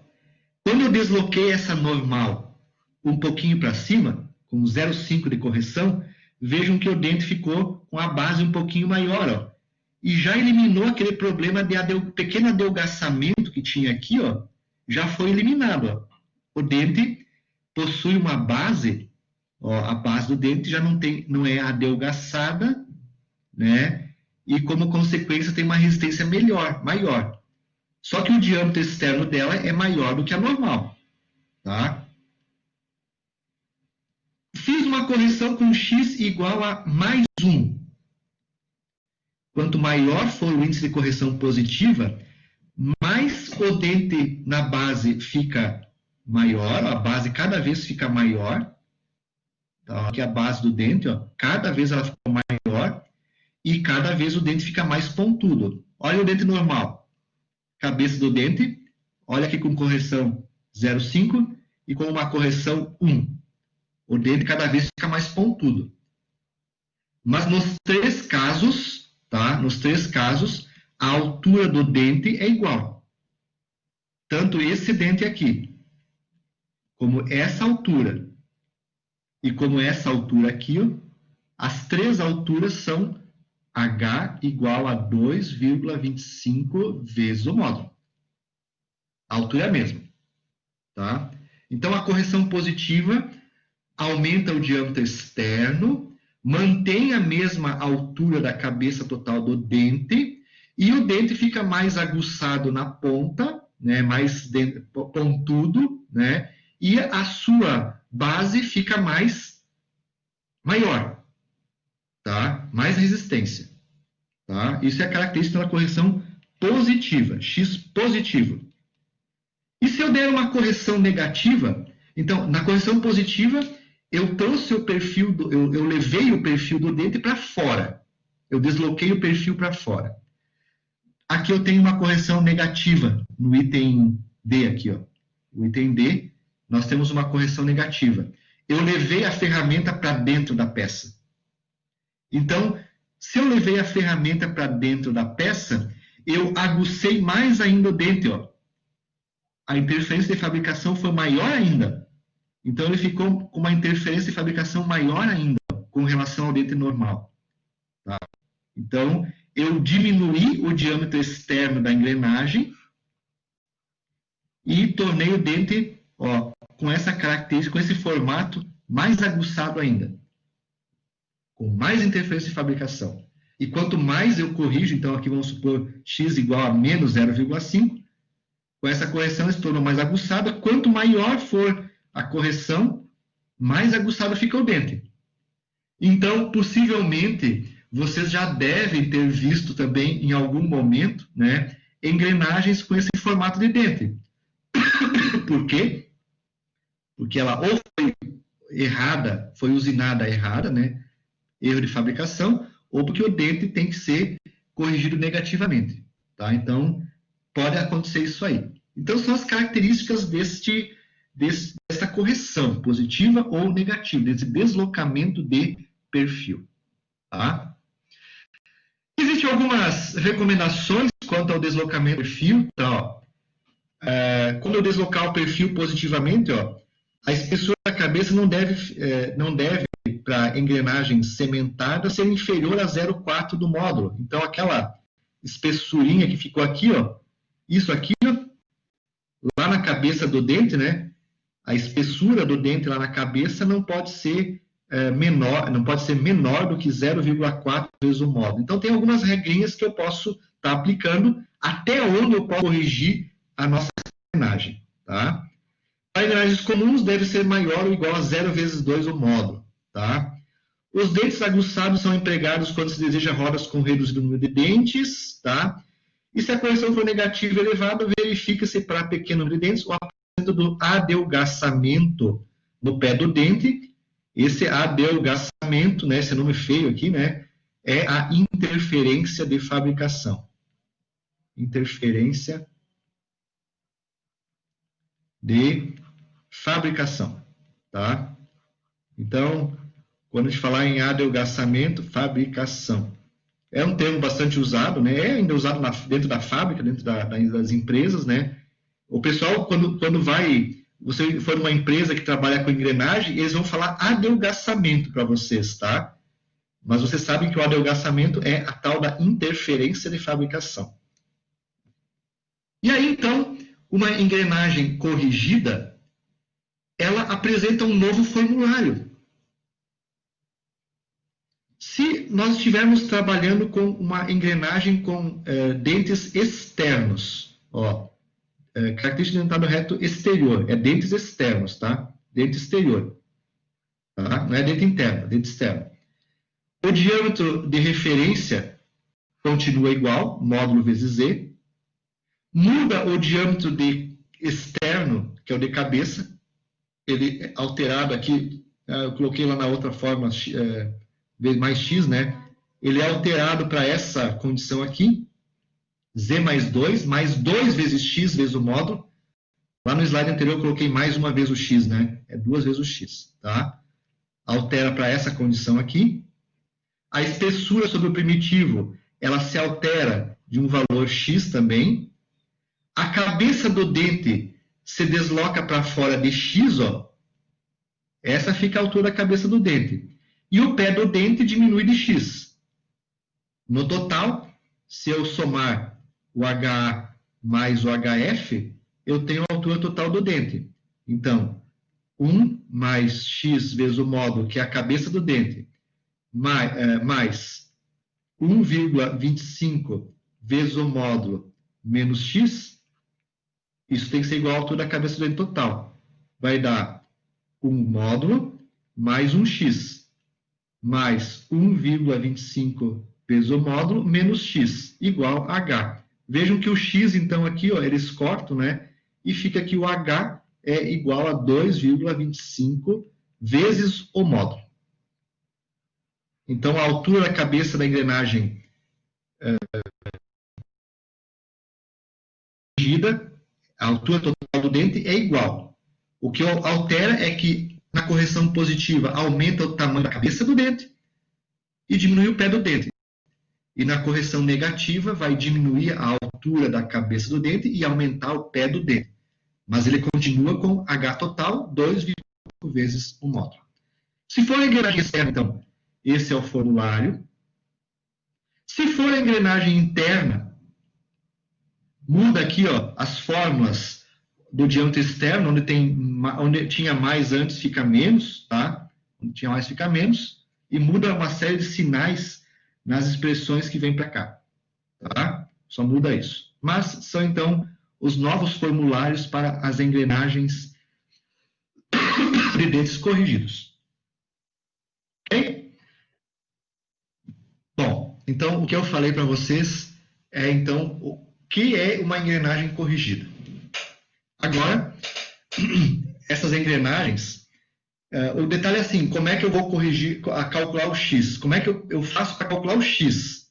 Quando eu desloquei essa normal um pouquinho para cima, com 0,5 de correção, vejam que o dente ficou com a base um pouquinho maior, ó, e já eliminou aquele problema de pequeno adelgaçamento que tinha aqui, ó, já foi eliminado. Ó. O dente possui uma base, ó, a base do dente já não é adelgaçada, né? E como consequência tem uma resistência maior. Só que o diâmetro externo dela é maior do que a normal, tá? Fiz uma correção com x igual a mais 1. Quanto maior for o índice de correção positiva, mais o dente na base fica maior, a base cada vez fica maior. Tá? Aqui é a base do dente, ó, cada vez ela fica maior e cada vez o dente fica mais pontudo. Olha o dente normal. Cabeça do dente, olha aqui com correção 0,5 e com uma correção 1. O dente cada vez fica mais pontudo. Mas nos três casos, tá? Nos três casos, a altura do dente é igual. Tanto esse dente aqui, como essa altura, e como essa altura aqui, ó, as três alturas são H igual a 2,25 vezes o módulo. A altura é a mesma. Tá? Então, a correção positiva aumenta o diâmetro externo, mantém a mesma altura da cabeça total do dente, e o dente fica mais aguçado na ponta, né, mais pontudo, né, e a sua base fica maior, tá? Mais resistência. Tá? Isso é a característica da correção positiva, X positivo. E se eu der uma correção negativa, então, na correção positiva, eu trouxe o perfil, eu levei o perfil do dente para fora. Eu desloquei o perfil para fora. Aqui eu tenho uma correção negativa no item D aqui, ó. O item D, nós temos uma correção negativa. Eu levei a ferramenta para dentro da peça. Então, se eu levei a ferramenta para dentro da peça, eu agucei mais ainda o dente, ó. A interferência de fabricação foi maior ainda. Então, ele ficou com uma interferência de fabricação maior ainda, com relação ao dente normal. Tá? Então, eu diminuí o diâmetro externo da engrenagem e tornei o dente, ó, com essa característica, com esse formato mais aguçado ainda, com mais interferência de fabricação. E quanto mais eu corrijo, então aqui vamos supor x igual a menos 0,5, com essa correção se tornou mais aguçada, quanto maior for a correção, mais aguçado fica o dente. Então, possivelmente, vocês já devem ter visto também, em algum momento, né, engrenagens com esse formato de dente. Por quê? Porque ela ou foi errada, foi usinada errada, né, erro de fabricação, ou porque o dente tem que ser corrigido negativamente. Tá? Então, pode acontecer isso aí. Então, são as características dessa correção, positiva ou negativa, desse deslocamento de perfil. Tá? Existem algumas recomendações quanto ao deslocamento do perfil. Tá, ó. Quando eu deslocar o perfil positivamente, ó, a espessura da cabeça não deve para engrenagem cementada ser inferior a 0,4 do módulo. Então, aquela espessurinha que ficou aqui, ó, isso aqui, ó, lá na cabeça do dente, né? A espessura do dente lá na cabeça não pode ser menor do que 0,4 vezes o módulo. Então, tem algumas regrinhas que eu posso estar aplicando até onde eu posso corrigir a nossa engrenagem. Tá? Para engrenagens comuns, deve ser maior ou igual a 0 vezes 2 o módulo. Tá? Os dentes aguçados são empregados quando se deseja rodas com reduzido número de dentes. Tá? E se a correção for negativa elevada, verifica-se para pequeno número de dentes o aumento do adelgaçamento no pé do dente. Esse adelgaçamento, né, esse nome feio aqui, né, é a interferência de fabricação. interferência de fabricação, tá? Então, quando a gente falar em adelgaçamento, fabricação, é um termo bastante usado, né? É ainda usado dentro da fábrica, dentro das empresas, né? O pessoal, quando você for numa empresa que trabalha com engrenagem, eles vão falar adelgaçamento para vocês, tá? Mas vocês sabem que o adelgaçamento é a tal da interferência de fabricação. E aí, então, uma engrenagem corrigida, ela apresenta um novo formulário. Se nós estivermos trabalhando com uma engrenagem com dentes externos, ó, característica dentado reto exterior, é dentes externos, tá? Dente exterior, tá? Não é dente interno, é dente externo. O diâmetro de referência continua igual, módulo vezes Z. Muda o diâmetro de externo, que é o de cabeça. Ele é alterado aqui, eu coloquei lá na outra forma, mais X, né? Ele é alterado para essa condição aqui, Z mais 2 vezes X vezes o módulo. Lá no slide anterior eu coloquei mais uma vez o X, né? É 2 vezes o X, tá? Altera para essa condição aqui. A espessura sobre o primitivo, ela se altera de um valor X também. A cabeça do dente se desloca para fora de X, ó. Essa fica a altura da cabeça do dente. E o pé do dente diminui de X. No total, se eu somar o HA mais o HF, eu tenho a altura total do dente. Então, 1 mais X vezes o módulo, que é a cabeça do dente, mais 1,25 vezes o módulo menos X, isso tem que ser igual à altura da cabeça do dente total. Vai dar 1 módulo mais 1x, mais 1,25 vezes o módulo menos x, igual a h. Vejam que o x, então, aqui, ó, eles cortam, né? E fica que o h é igual a 2,25 vezes o módulo. Então, a altura da cabeça da engrenagem a altura total do dente é igual. O que altera é que na correção positiva aumenta o tamanho da cabeça do dente e diminui o pé do dente. E na correção negativa vai diminuir a altura da cabeça do dente e aumentar o pé do dente. Mas ele continua com H total 2,5 vezes o módulo. Se for a engrenagem externa, então, esse é o formulário. Se for a engrenagem interna, muda aqui, ó, as fórmulas do diâmetro externo, onde tinha mais antes fica menos, tá? Onde tinha mais fica menos, e muda uma série de sinais nas expressões que vêm para cá, tá? Só muda isso. Mas são, então, os novos formulários para as engrenagens de dentes corrigidos. Ok? Bom, então, o que eu falei para vocês é, então, o que é uma engrenagem corrigida. Agora, essas engrenagens, o detalhe é assim, como é que eu vou calcular o X? Como é que eu faço para calcular o X?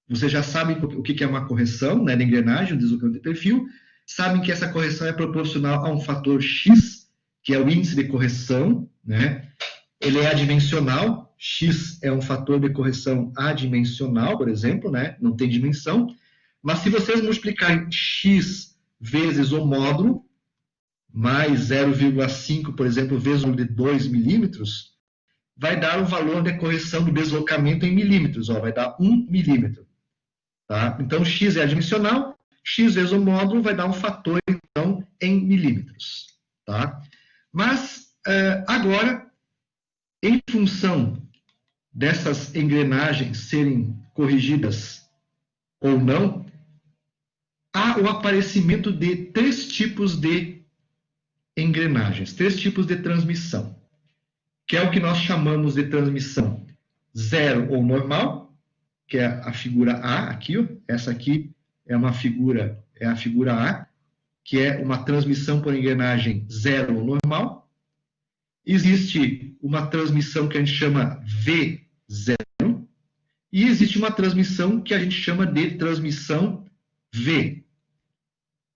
Vocês já sabem o que é uma correção, né, de engrenagem, o deslocamento de perfil, sabem que essa correção é proporcional a um fator X, que é o índice de correção, né? Ele é adimensional, X é um fator de correção adimensional, por exemplo, né? Não tem dimensão, mas se vocês multiplicarem X vezes o módulo, mais 0,5, por exemplo, vezes o de 2 milímetros, vai dar o valor de correção do deslocamento em milímetros, ó, vai dar 1 milímetro. Tá? Então, X é adimensional, X vezes o módulo vai dar um fator, então, em milímetros. Tá? Mas, agora, em função dessas engrenagens serem corrigidas ou não, há o aparecimento de 3 tipos de engrenagens, 3 tipos de transmissão, que é o que nós chamamos de transmissão zero ou normal, que é a figura A aqui, ó. Essa aqui é a figura A, que é uma transmissão por engrenagem zero ou normal. Existe uma transmissão que a gente chama V0 e existe uma transmissão que a gente chama de transmissão V,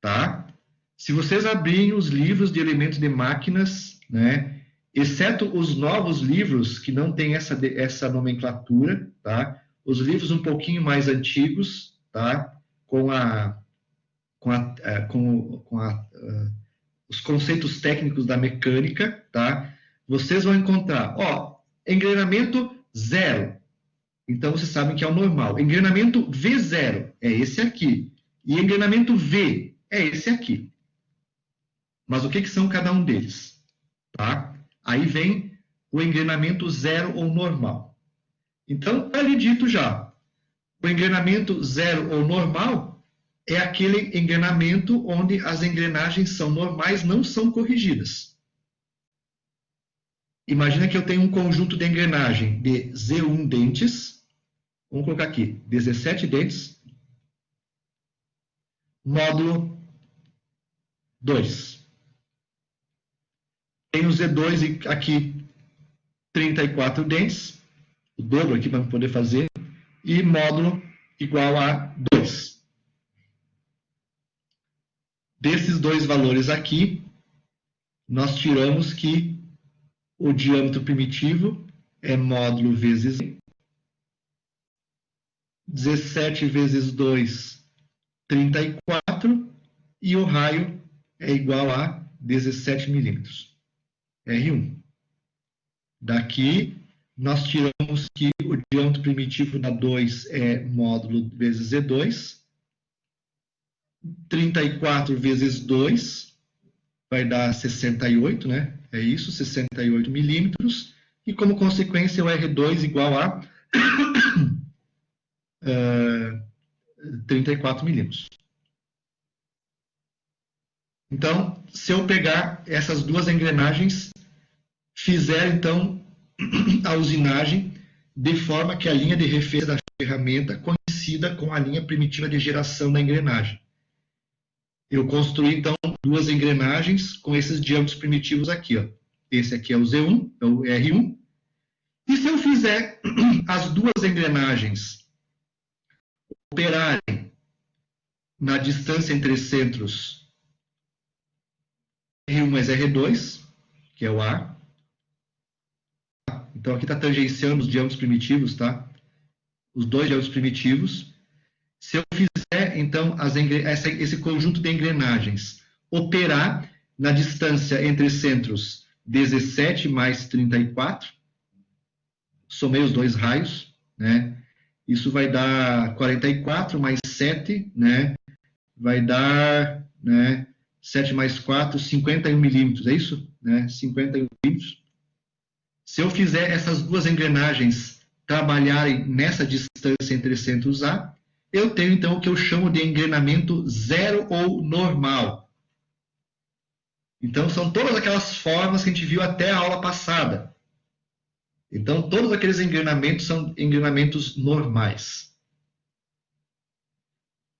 tá? Se vocês abrirem os livros de elementos de máquinas, né, exceto os novos livros que não têm essa nomenclatura, tá? Os livros um pouquinho mais antigos, tá? Os conceitos técnicos da mecânica, tá? Vocês vão encontrar, ó, engrenamento 0. Então, vocês sabem que é o normal. Engrenamento V0 é esse aqui. E engrenamento V é esse aqui. Mas o que são cada um deles? Tá? Aí vem o engrenamento 0 ou normal. Então, está ali dito já. O engrenamento 0 ou normal é aquele engrenamento onde as engrenagens são normais, não são corrigidas. Imagina que eu tenho um conjunto de engrenagem de Z1 dentes. Vamos colocar aqui, 17 dentes, módulo 2. Tem o Z2 aqui, 34 dentes, o dobro aqui para poder fazer, e módulo igual a 2. Desses dois valores aqui, nós tiramos que o diâmetro primitivo é módulo vezes 17 vezes 2, 34, e o raio é igual a 17 milímetros. R1. Daqui, nós tiramos que o diâmetro primitivo da 2 é módulo vezes Z2. 34 vezes 2 vai dar 68, né? É isso, 68 milímetros. E, como consequência, o R2 igual a 34 milímetros. Então, se eu pegar essas duas engrenagens, fizer, então, a usinagem de forma que a linha de referência da ferramenta coincida com a linha primitiva de geração da engrenagem. Eu construí, então, duas engrenagens com esses diâmetros primitivos aqui. Ó. Esse aqui é o Z1, é o R1. E se eu fizer as duas engrenagens operarem na distância entre centros R1 mais R2, que é o A. Então, aqui está tangenciando os diâmetros primitivos, tá? Os dois diâmetros primitivos. Se eu fizer, então, esse conjunto de engrenagens operar na distância entre centros 17 mais 34, somei os dois raios, né? Isso vai dar 44 mais 7, né? Vai dar, né? 7 mais 4, 51 milímetros, é isso? Né? 51 milímetros. Se eu fizer essas duas engrenagens trabalharem nessa distância entre centros A, eu tenho, então, o que eu chamo de engrenamento 0 ou normal. Então, são todas aquelas formas que a gente viu até a aula passada. Então, todos aqueles engrenamentos são engrenamentos normais.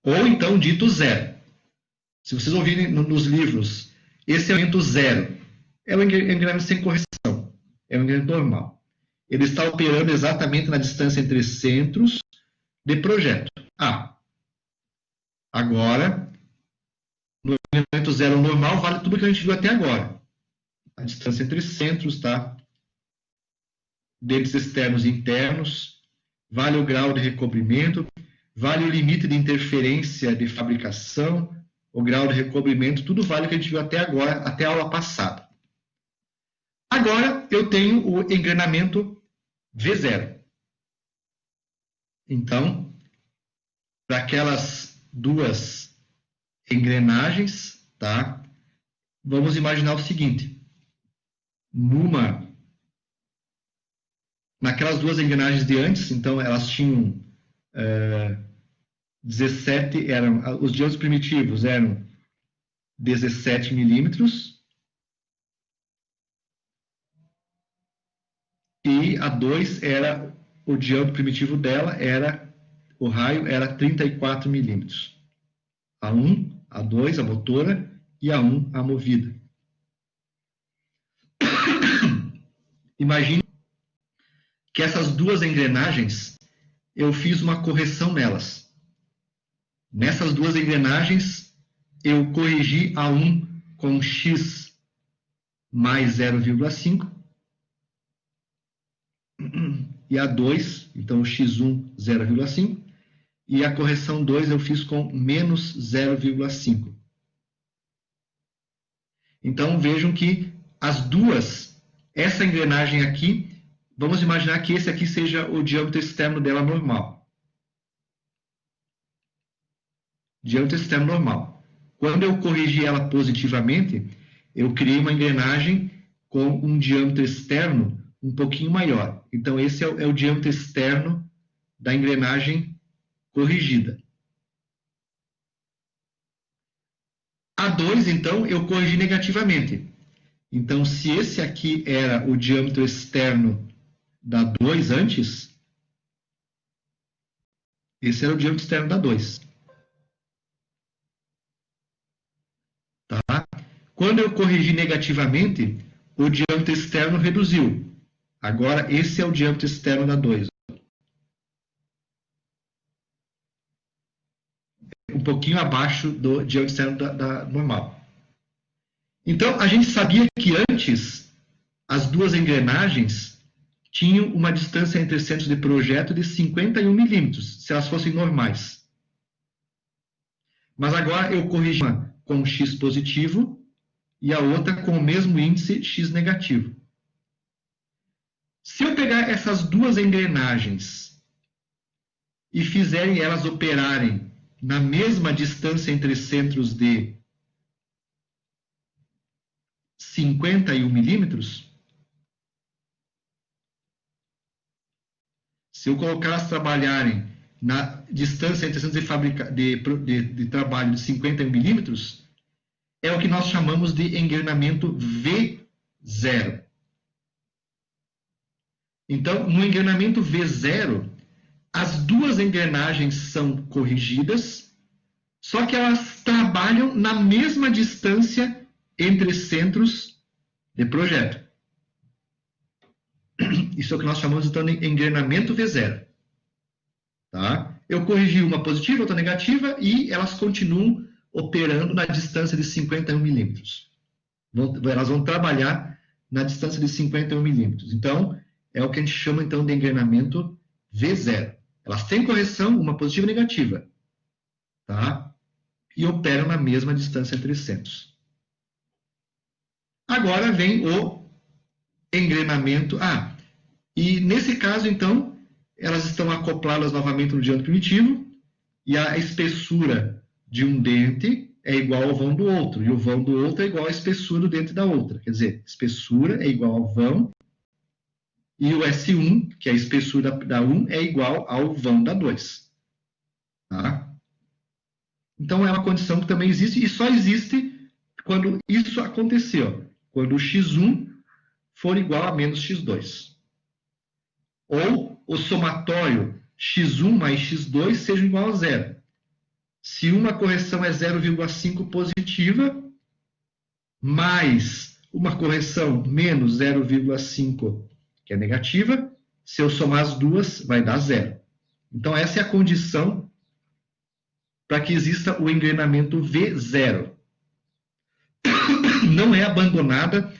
Ou, então, dito zero. Se vocês ouvirem nos livros, esse engrenamento zero é o engrenamento sem correção. É o engrenamento normal. Ele está operando exatamente na distância entre centros de projeto A. Agora, no engrenamento zero normal, vale tudo que a gente viu até agora. A distância entre centros, tá? Dentes externos e internos, vale o grau de recobrimento, vale o limite de interferência de fabricação, o grau de recobrimento, tudo vale o que a gente viu até agora, até a aula passada. Agora, eu tenho o engrenamento V0. Então, para aquelas duas engrenagens, tá? Vamos imaginar o seguinte. Naquelas duas engrenagens de antes, então, elas tinham 17, os diâmetros primitivos eram 17 milímetros, e a 2 era, o diâmetro primitivo dela o raio era 34 milímetros. A 1, a 2, a motora, e a 1, a movida. Imagine que essas duas engrenagens, eu fiz uma correção nelas. Nessas duas engrenagens, eu corrigi a 1 com x mais 0,5 e a 2, então x1, 0,5, e a correção 2 eu fiz com menos 0,5. Então, vejam que as duas, essa engrenagem aqui, vamos imaginar que esse aqui seja o diâmetro externo dela normal. Diâmetro externo normal. Quando eu corrigi ela positivamente, eu criei uma engrenagem com um diâmetro externo um pouquinho maior. Então, esse é o diâmetro externo da engrenagem corrigida. A 2, então, eu corrigi negativamente. Então, se esse aqui era o diâmetro externo da 2 antes, esse era o diâmetro externo da 2. Tá? Quando eu corrigi negativamente, o diâmetro externo reduziu. Agora, esse é o diâmetro externo da 2. Um pouquinho abaixo do diâmetro externo da normal. Então, a gente sabia que antes, as duas engrenagens tinham uma distância entre centros de projeto de 51 milímetros, se elas fossem normais. Mas agora eu corrigi uma com x positivo e a outra com o mesmo índice x negativo. Se eu pegar essas duas engrenagens e fizerem elas operarem na mesma distância entre centros de 51 milímetros, se eu colocar elas trabalharem na distância entre centros de trabalho de 51 milímetros, é o que nós chamamos de engrenamento V0. Então, no engrenamento V0, as duas engrenagens são corrigidas, só que elas trabalham na mesma distância entre centros de projeto. Isso é o que nós chamamos, então, de engrenamento V0. Tá? Eu corrigi uma positiva, outra negativa, e elas continuam operando na distância de 51 milímetros. Elas vão trabalhar na distância de 51 milímetros. Então, é o que a gente chama, então, de engrenamento V0. Elas têm correção, uma positiva e negativa. Tá? E operam na mesma distância entre centros. Agora vem o engrenamento. E nesse caso, então, elas estão acopladas novamente no diâmetro primitivo, e a espessura de um dente é igual ao vão do outro, e o vão do outro é igual à espessura do dente da outra. Quer dizer, espessura é igual ao vão, e o S1, que é a espessura da 1, é igual ao vão da 2. Tá? Então, é uma condição que também existe, e só existe quando isso aconteceu, quando o x1 for igual a menos x2. Ou o somatório x1 mais x2 seja igual a zero. Se uma correção é 0,5 positiva, mais uma correção menos 0,5, que é negativa, se eu somar as duas, vai dar zero. Então, essa é a condição para que exista o engrenamento V0. Não é abandonada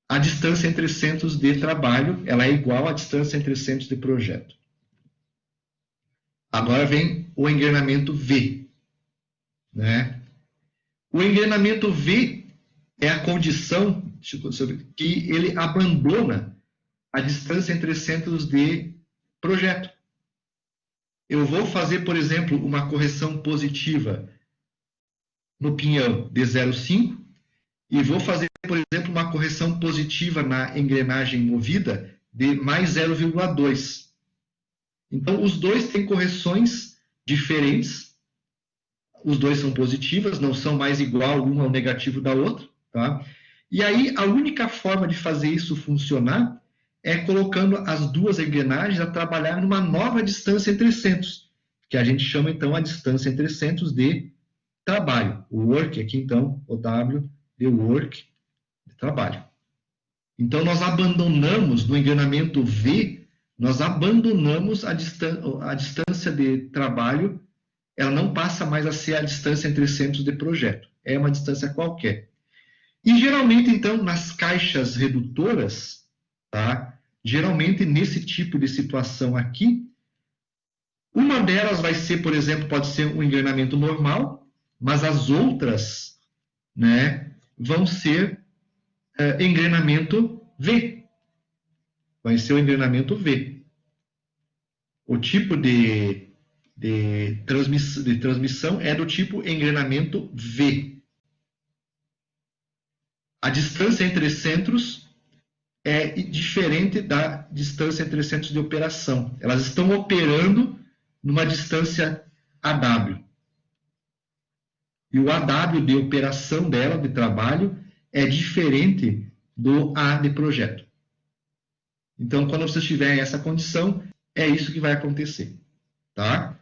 a distância entre centros de trabalho, ela é igual à distância entre centros de projeto. Agora vem o engrenamento V. Né? O engrenamento V é a condição que ele abandona a distância entre centros de projeto. Eu vou fazer, por exemplo, uma correção positiva no pinhão de 0,5 e vou fazer, por exemplo, uma correção positiva na engrenagem movida de mais 0,2. Então, os dois têm correções diferentes. Os dois são positivas, não são mais igual uma ao negativo da outra. Tá? E aí, a única forma de fazer isso funcionar é colocando as duas engrenagens a trabalhar numa nova distância entre centros, que a gente chama, então, a distância entre centros de trabalho. O work aqui, então, o W de work, de trabalho. Então, nós abandonamos, no engrenamento V, nós abandonamos a distância de trabalho, ela não passa mais a ser a distância entre centros de projeto. É uma distância qualquer. E geralmente, então, nas caixas redutoras, tá? Geralmente, nesse tipo de situação aqui, uma delas vai ser, por exemplo, pode ser um engrenamento normal, mas as outras, né, vão ser engrenamento V. Vai ser o engrenamento V. O tipo de transmissão é do tipo engrenamento V. A distância entre centros é diferente da distância entre centros de operação. Elas estão operando numa distância AW. E o AW de operação dela, de trabalho, é diferente do A de projeto. Então, quando vocês tiverem essa condição, é isso que vai acontecer. Tá?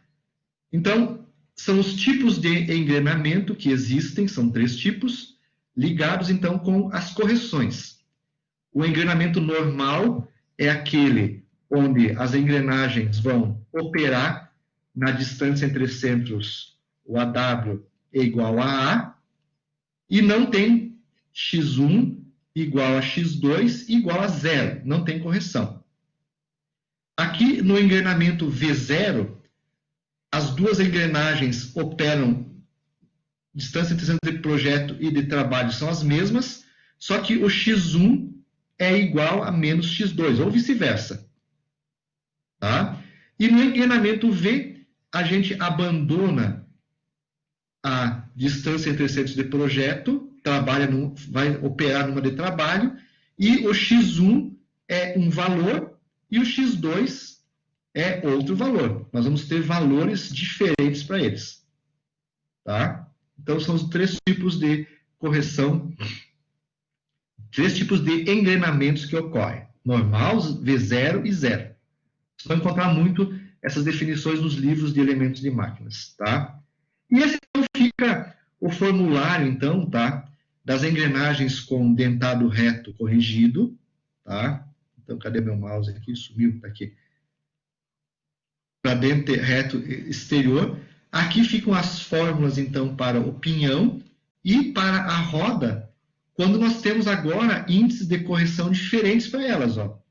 Então, são os tipos de engrenamento que existem, são 3 tipos, ligados, então, com as correções. O engrenamento normal é aquele onde as engrenagens vão operar na distância entre centros, o AW é igual a A, e não tem x1 igual a x2 igual a 0, não tem correção. Aqui no engrenamento V0, as duas engrenagens operam, distância entre centros de projeto e de trabalho são as mesmas, só que o x1 é igual a menos x2, ou vice-versa. Tá? E no engrenamento V, a gente abandona a distância entre centros de projeto, vai operar numa de trabalho, e o x1 é um valor e o x2 é outro valor. Nós vamos ter valores diferentes para eles. Tá? Então, são os 3 tipos de correção, 3 tipos de engrenamentos que ocorrem. Normal, V0 e 0. Vocês vão encontrar muito essas definições nos livros de elementos de máquinas. Tá? E esse então fica o formulário, então, tá? Das engrenagens com dentado reto corrigido. Tá? Então, cadê meu mouse aqui? Sumiu, está aqui. Para dente reto exterior. Aqui ficam as fórmulas, então, para o pinhão e para a roda, quando nós temos agora índices de correção diferentes para elas. Ó.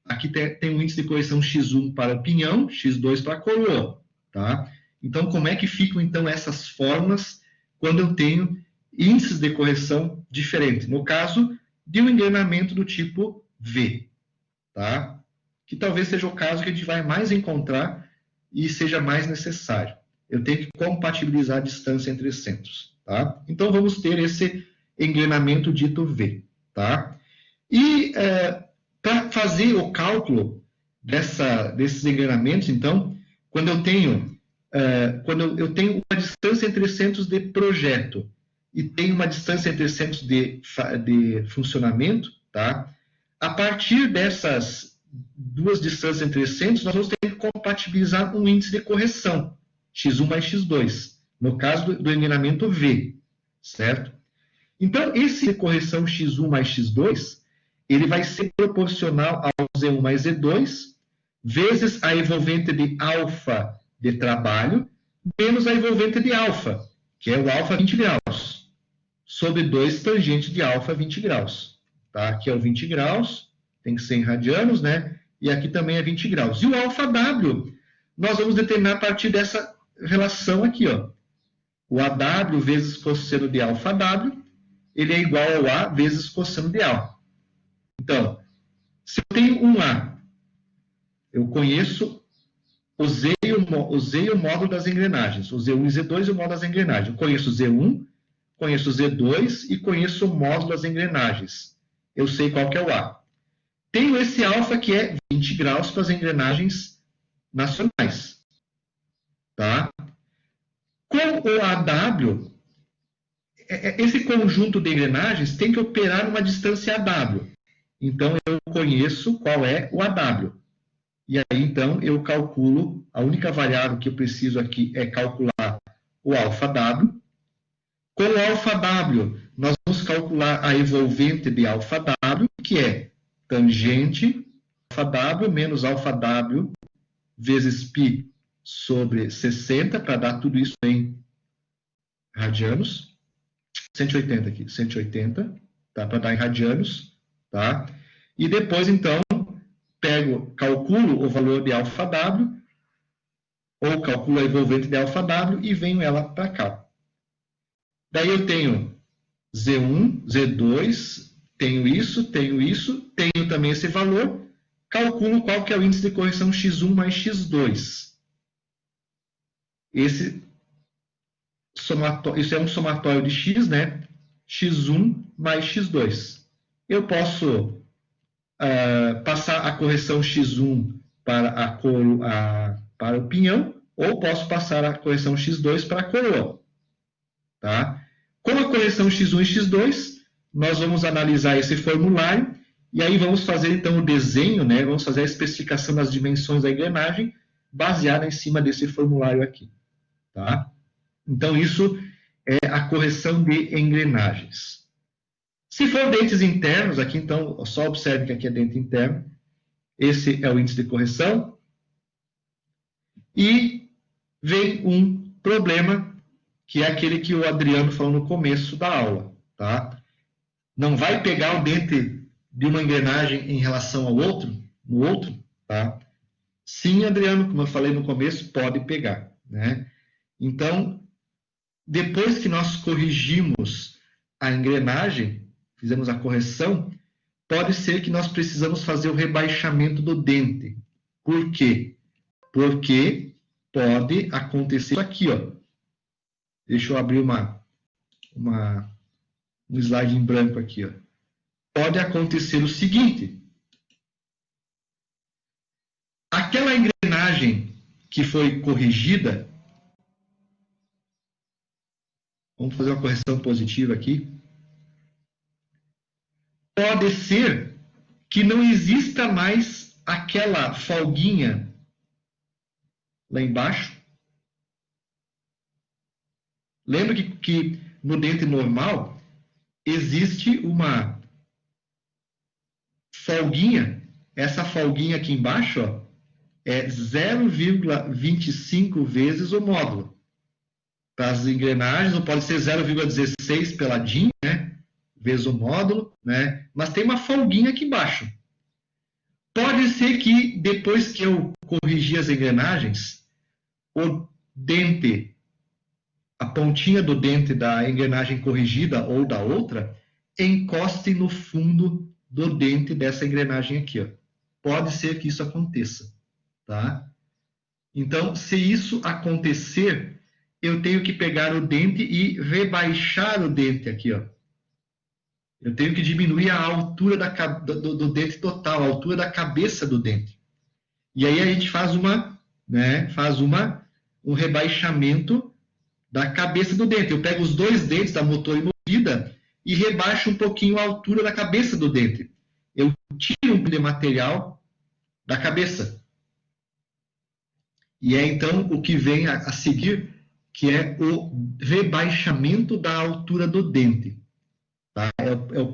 Aqui tem um índice de correção x1 para o pinhão, x2 para a coroa. Tá? Então, como é que ficam, então, essas fórmulas quando eu tenho índices de correção diferentes? No caso de um engrenamento do tipo V. Tá? Que talvez seja o caso que a gente vai mais encontrar e seja mais necessário. Eu tenho que compatibilizar a distância entre centros. Tá? Então, vamos ter esse engrenamento dito V. Tá? E para fazer o cálculo desses engrenamentos, então, quando eu tenho uma distância entre centros de projeto e tenho uma distância entre centros de funcionamento, tá? A partir dessas duas distâncias entre centros, nós vamos ter que compatibilizar um índice de correção, x1 mais x2, no caso do engrenamento V, certo? Então, esse de correção x1 mais x2, ele vai ser proporcional ao Z1 mais Z2, vezes a envolvente de alfa de trabalho, menos a envolvente de alfa, que é o alfa 20 graus, sobre 2 tangente de alfa 20 graus. Tá? Aqui é o 20 graus, tem que ser em radianos, né? E aqui também é 20 graus. E o alfa W, nós vamos determinar a partir dessa relação aqui, ó. O AW vezes cosseno de alfa W, ele é igual ao A vezes cosseno de A. Então, se eu tenho um A, eu conheço o Z e o módulo das engrenagens, o Z1 e Z2 e o módulo das engrenagens. Eu conheço o Z1, conheço o Z2 e conheço o módulo das engrenagens. Eu sei qual que é o A. Tenho esse alfa que é 20 graus para as engrenagens nacionais. Tá? Com o AW, esse conjunto de engrenagens tem que operar numa distância AW. Então, eu conheço qual é o AW. E aí, então, eu calculo, a única variável que eu preciso aqui é calcular o alfa W. Com o alfa W, nós vamos calcular a envolvente de alfa W, que é tangente alfa W menos alfa W vezes π sobre 60, para dar tudo isso em radianos. 180 aqui, 180, tá? Para dar em radianos, tá? E depois, então, calculo o valor de ΔW, ou calculo a envolvente de ΔW e venho ela para cá. Daí eu tenho Z1, Z2, tenho também esse valor, calculo qual que é o índice de correção X1 mais X2. Isso é um somatório de X, né? X1 mais X2. Eu posso passar a correção X1 para para o pinhão, ou posso passar a correção X2 para a coroa. Tá? Com a correção X1 e X2, nós vamos analisar esse formulário, e aí vamos fazer então o desenho, né? Vamos fazer a especificação das dimensões da engrenagem, baseada em cima desse formulário aqui. Tá? Então, isso é a correção de engrenagens. Se for dentes internos, aqui então, só observe que aqui é dente interno. Esse é o índice de correção. E vem um problema, que é aquele que o Adriano falou no começo da aula. Tá? Não vai pegar o dente de uma engrenagem em relação ao outro, no outro. Tá? Sim, Adriano, como eu falei no começo, pode pegar. Né? Então, depois que nós corrigimos a engrenagem, fizemos a correção, pode ser que nós precisamos fazer o rebaixamento do dente. Por quê? Porque pode acontecer isso aqui, ó. Deixa eu abrir um slide em branco aqui, ó. Pode acontecer o seguinte. Aquela engrenagem que foi corrigida, vamos fazer uma correção positiva aqui. Pode ser que não exista mais aquela folguinha lá embaixo. Lembra que no dente normal existe uma folguinha. Essa folguinha aqui embaixo, ó, é 0,25 vezes o módulo. Para as engrenagens, ou pode ser 0,16 pela DIN, né? Vezes o módulo, né? Mas tem uma folguinha aqui embaixo. Pode ser que depois que eu corrigir as engrenagens, o dente, a pontinha do dente da engrenagem corrigida ou da outra, encoste no fundo do dente dessa engrenagem aqui, ó. Pode ser que isso aconteça, tá? Então, se isso acontecer, eu tenho que pegar o dente e rebaixar o dente aqui, ó. Eu tenho que diminuir a altura do dente total, a altura da cabeça do dente. E aí a gente faz um rebaixamento da cabeça do dente. Eu pego os dois dentes da motor e movida e rebaixo um pouquinho a altura da cabeça do dente. Eu tiro um pouco de material da cabeça. E é então o que vem a seguir, que é o rebaixamento da altura do dente. Tá?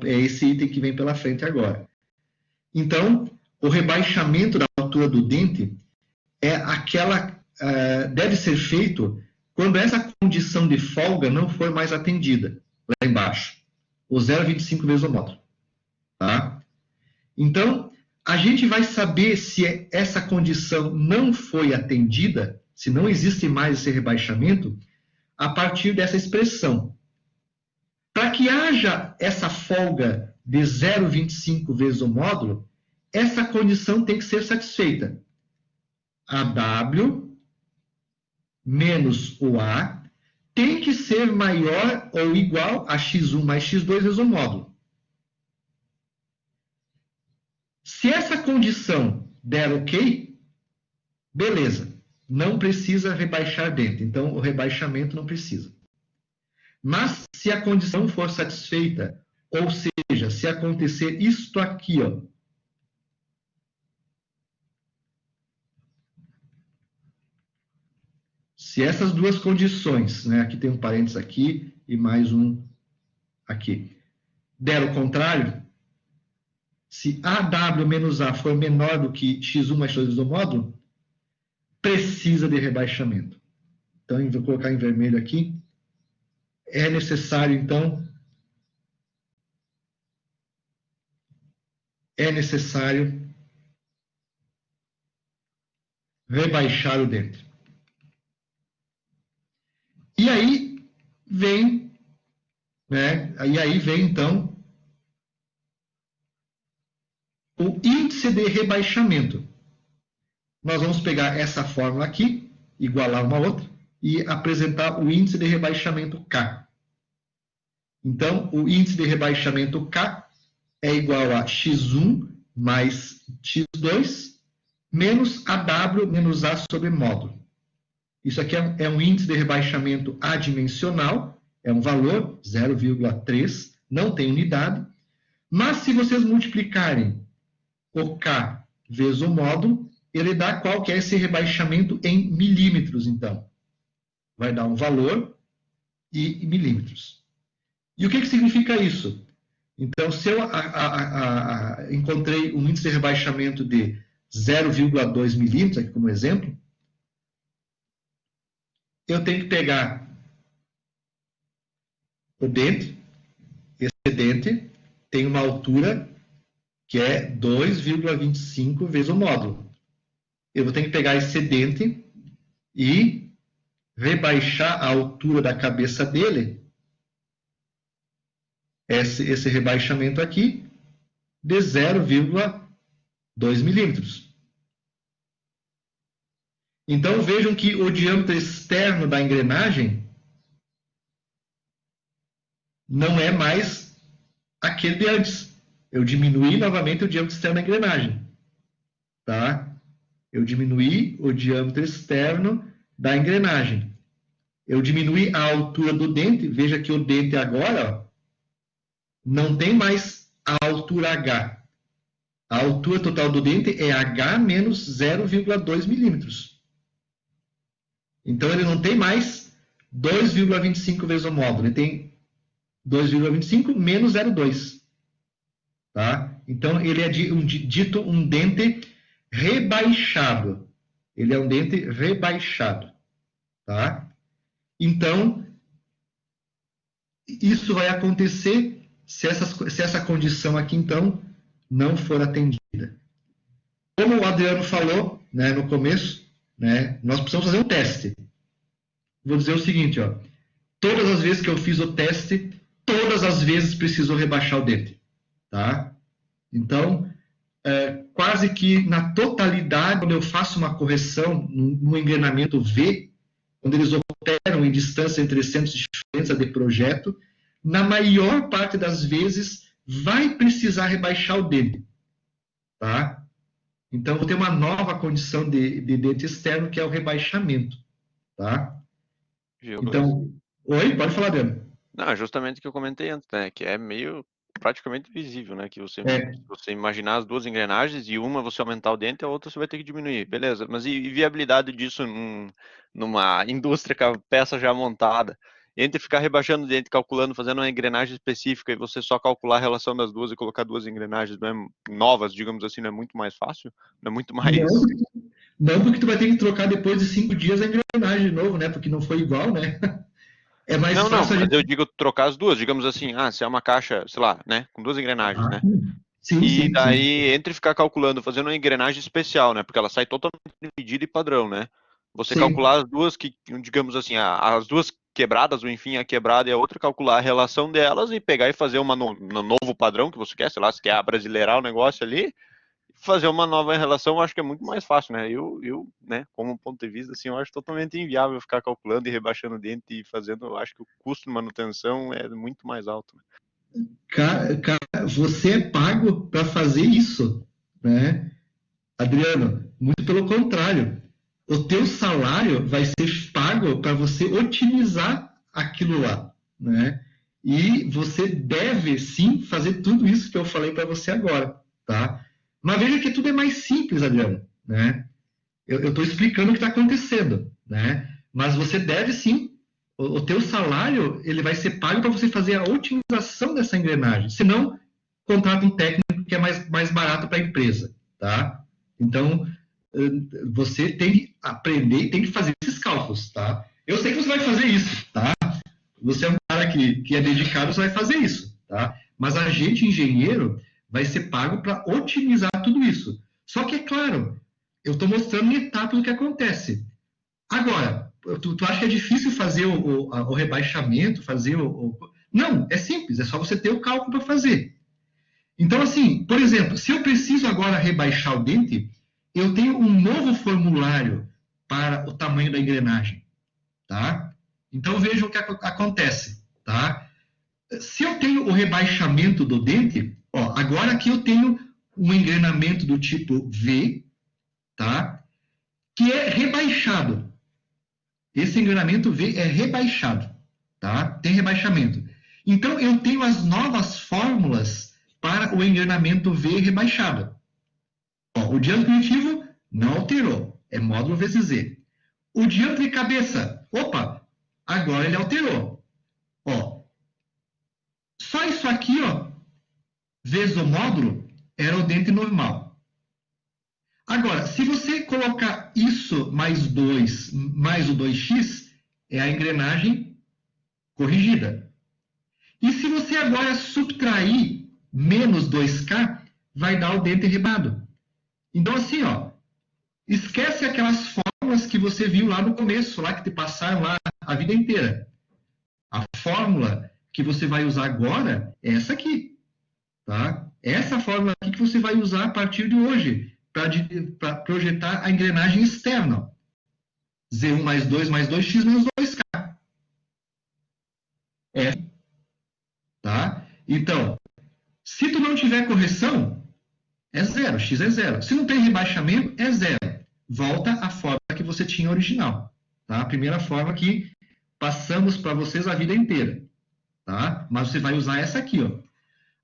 É esse item que vem pela frente agora. Então, o rebaixamento da altura do dente deve ser feito quando essa condição de folga não for mais atendida, lá embaixo. O 0,25 vezes o módulo. Tá? Então, a gente vai saber se essa condição não foi atendida, se não existe mais esse rebaixamento, a partir dessa expressão. Para que haja essa folga de 0,25 vezes o módulo, essa condição tem que ser satisfeita. A W menos o A tem que ser maior ou igual a x1 mais x2 vezes o módulo. Se essa condição der ok, beleza, não precisa rebaixar dentro. Então, o rebaixamento não precisa. Mas, se a condição for satisfeita, ou seja, se acontecer isto aqui, ó, se essas duas condições, né, aqui tem um parênteses aqui e mais um aqui, der o contrário, se AW menos A for menor do que x1 mais x2 do módulo, precisa de rebaixamento. Então, eu vou colocar em vermelho aqui. É necessário, então, rebaixar o dente. E aí vem, né? E aí vem, então, o índice de rebaixamento. Nós vamos pegar essa fórmula aqui, igualar uma outra, e apresentar o índice de rebaixamento K. Então, o índice de rebaixamento K é igual a x1 mais x2 menos AW menos A sobre módulo. Isso aqui é um índice de rebaixamento adimensional, é um valor 0,3, não tem unidade, mas se vocês multiplicarem o K vezes o módulo, ele dá qual que é esse rebaixamento em milímetros, então. Vai dar um valor e milímetros. E o que significa isso? Então, se eu encontrei um índice de rebaixamento de 0,2 milímetros, aqui como exemplo, eu tenho que pegar o dente, esse dente tem uma altura que é 2,25 vezes o módulo. Eu vou ter que pegar esse dente e rebaixar a altura da cabeça dele, esse rebaixamento aqui, de 0,2 milímetros. Então, vejam que o diâmetro externo da engrenagem não é mais aquele de antes. Eu diminuí novamente o diâmetro externo da engrenagem. Tá? Eu diminuí o diâmetro externo da engrenagem. Eu diminuí a altura do dente. Veja que o dente agora não tem mais a altura H. A altura total do dente é H menos 0,2 milímetros. Então, ele não tem mais 2,25 vezes o módulo. Ele tem 2,25 menos 0,2. Tá? Então, ele é dito um dente rebaixado. Ele é um dente rebaixado. Tá? Então, isso vai acontecer se essa condição aqui, então, não for atendida. Como o Adriano falou, né, no começo, né, nós precisamos fazer um teste. Vou dizer o seguinte, ó, todas as vezes que eu fiz o teste, todas as vezes precisou rebaixar o dente. Tá? Então, quase que na totalidade, quando eu faço uma correção no engrenamento V, quando eles operam em distância entre centros diferentes de projeto, na maior parte das vezes vai precisar rebaixar o dente. Tá? Então, vou ter uma nova condição de dente externo, que é o rebaixamento. Tá? Então, oi, pode falar, Adriano. Não, justamente o que eu comentei antes, né? Que é meio praticamente visível, né? Que você imaginar as duas engrenagens e uma você aumentar o dente e a outra você vai ter que diminuir. Beleza, mas e viabilidade disso numa indústria com a peça já montada? Entre ficar rebaixando o dente, calculando, fazendo uma engrenagem específica e você só calcular a relação das duas e colocar duas engrenagens novas, digamos assim, não é muito mais fácil? Não é muito mais... Não, porque tu vai ter que trocar depois de 5 dias a engrenagem de novo, né? Porque não foi igual, né? É mais fácil. Mas eu digo trocar as duas, digamos assim, se é uma caixa, sei lá, né, com duas engrenagens, né? Sim, e daí, entre ficar calculando, fazendo uma engrenagem especial, né, porque ela sai totalmente medida e padrão, né? Você calcular as duas que, digamos assim, as duas quebradas, ou enfim, a quebrada e a outra, calcular a relação delas e pegar e fazer uma no novo padrão que você quer, sei lá, se quer abrasileirar o negócio ali, fazer uma nova relação, eu acho que é muito mais fácil, né? Eu, né, como ponto de vista, assim, eu acho totalmente inviável ficar calculando e rebaixando o dente e fazendo, eu acho que o custo de manutenção é muito mais alto. Né? Cara, você é pago para fazer isso, né? Adriano, muito pelo contrário. O teu salário vai ser pago para você otimizar aquilo lá, né? E você deve, sim, fazer tudo isso que eu falei para você agora, tá? Mas veja que tudo é mais simples, Adriano, né? Eu estou explicando o que está acontecendo, né? Mas você deve, sim, o teu salário, ele vai ser pago para você fazer a otimização dessa engrenagem. Senão, contrata um técnico que é mais barato para a empresa, tá? Então, você tem que aprender e tem que fazer esses cálculos, tá? Eu sei que você vai fazer isso, tá? Você é um cara que é dedicado, você vai fazer isso, tá? Mas a gente, engenheiro, vai ser pago para otimizar tudo isso. Só que, é claro, eu estou mostrando em etapas o que acontece. Agora, tu acha que é difícil fazer o rebaixamento, fazer Não, é simples, é só você ter o cálculo para fazer. Então, assim, por exemplo, se eu preciso agora rebaixar o dente, eu tenho um novo formulário para o tamanho da engrenagem, tá? Então, veja o que acontece, tá? Se eu tenho o rebaixamento do dente, ó, agora aqui eu tenho um engrenamento do tipo V, tá? Que é rebaixado. Esse engrenamento V é rebaixado, tá? Tem rebaixamento. Então, eu tenho as novas fórmulas para o engrenamento V rebaixado. Ó, o diâmetro primitivo não alterou, é módulo vezes Z. O diâmetro de cabeça, opa, agora ele alterou. Ó, só isso aqui, ó, vezes o módulo, era o dente normal. Agora, se você colocar isso mais 2, mais o 2x, é a engrenagem corrigida. E se você agora subtrair menos 2k, vai dar o dente rebado. Então, assim, ó, esquece aquelas fórmulas que você viu lá no começo, lá que te passaram lá a vida inteira. A fórmula que você vai usar agora é essa aqui, tá? Essa fórmula aqui que você vai usar a partir de hoje, para projetar a engrenagem externa. Z1 mais 2x menos 2k. É. Tá? Então, se tu não tiver correção, é zero, x é zero. Se não tem rebaixamento, é zero. Volta à fórmula que você tinha original. Tá? A primeira fórmula que passamos para vocês a vida inteira. Tá? Mas você vai usar essa aqui, ó.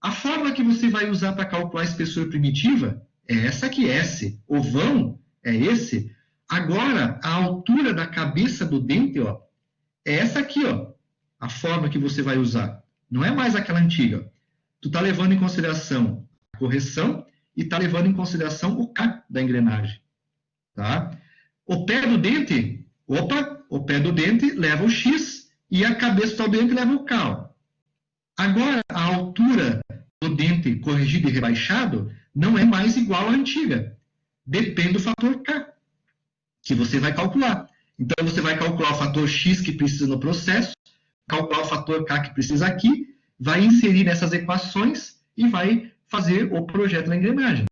A fórmula que você vai usar para calcular a espessura primitiva é essa aqui, S. O vão é esse. Agora, a altura da cabeça do dente, ó, é essa aqui, ó. A fórmula que você vai usar. Não é mais aquela antiga. Tu está levando em consideração a correção e está levando em consideração o K da engrenagem. Tá? O pé do dente, opa, o pé do dente leva o X e a cabeça do dente leva o K. Ó. Agora, a altura do dente corrigido e rebaixado não é mais igual à antiga. Depende do fator K, que você vai calcular. Então, você vai calcular o fator X que precisa no processo, calcular o fator K que precisa aqui, vai inserir nessas equações e vai fazer o projeto da engrenagem.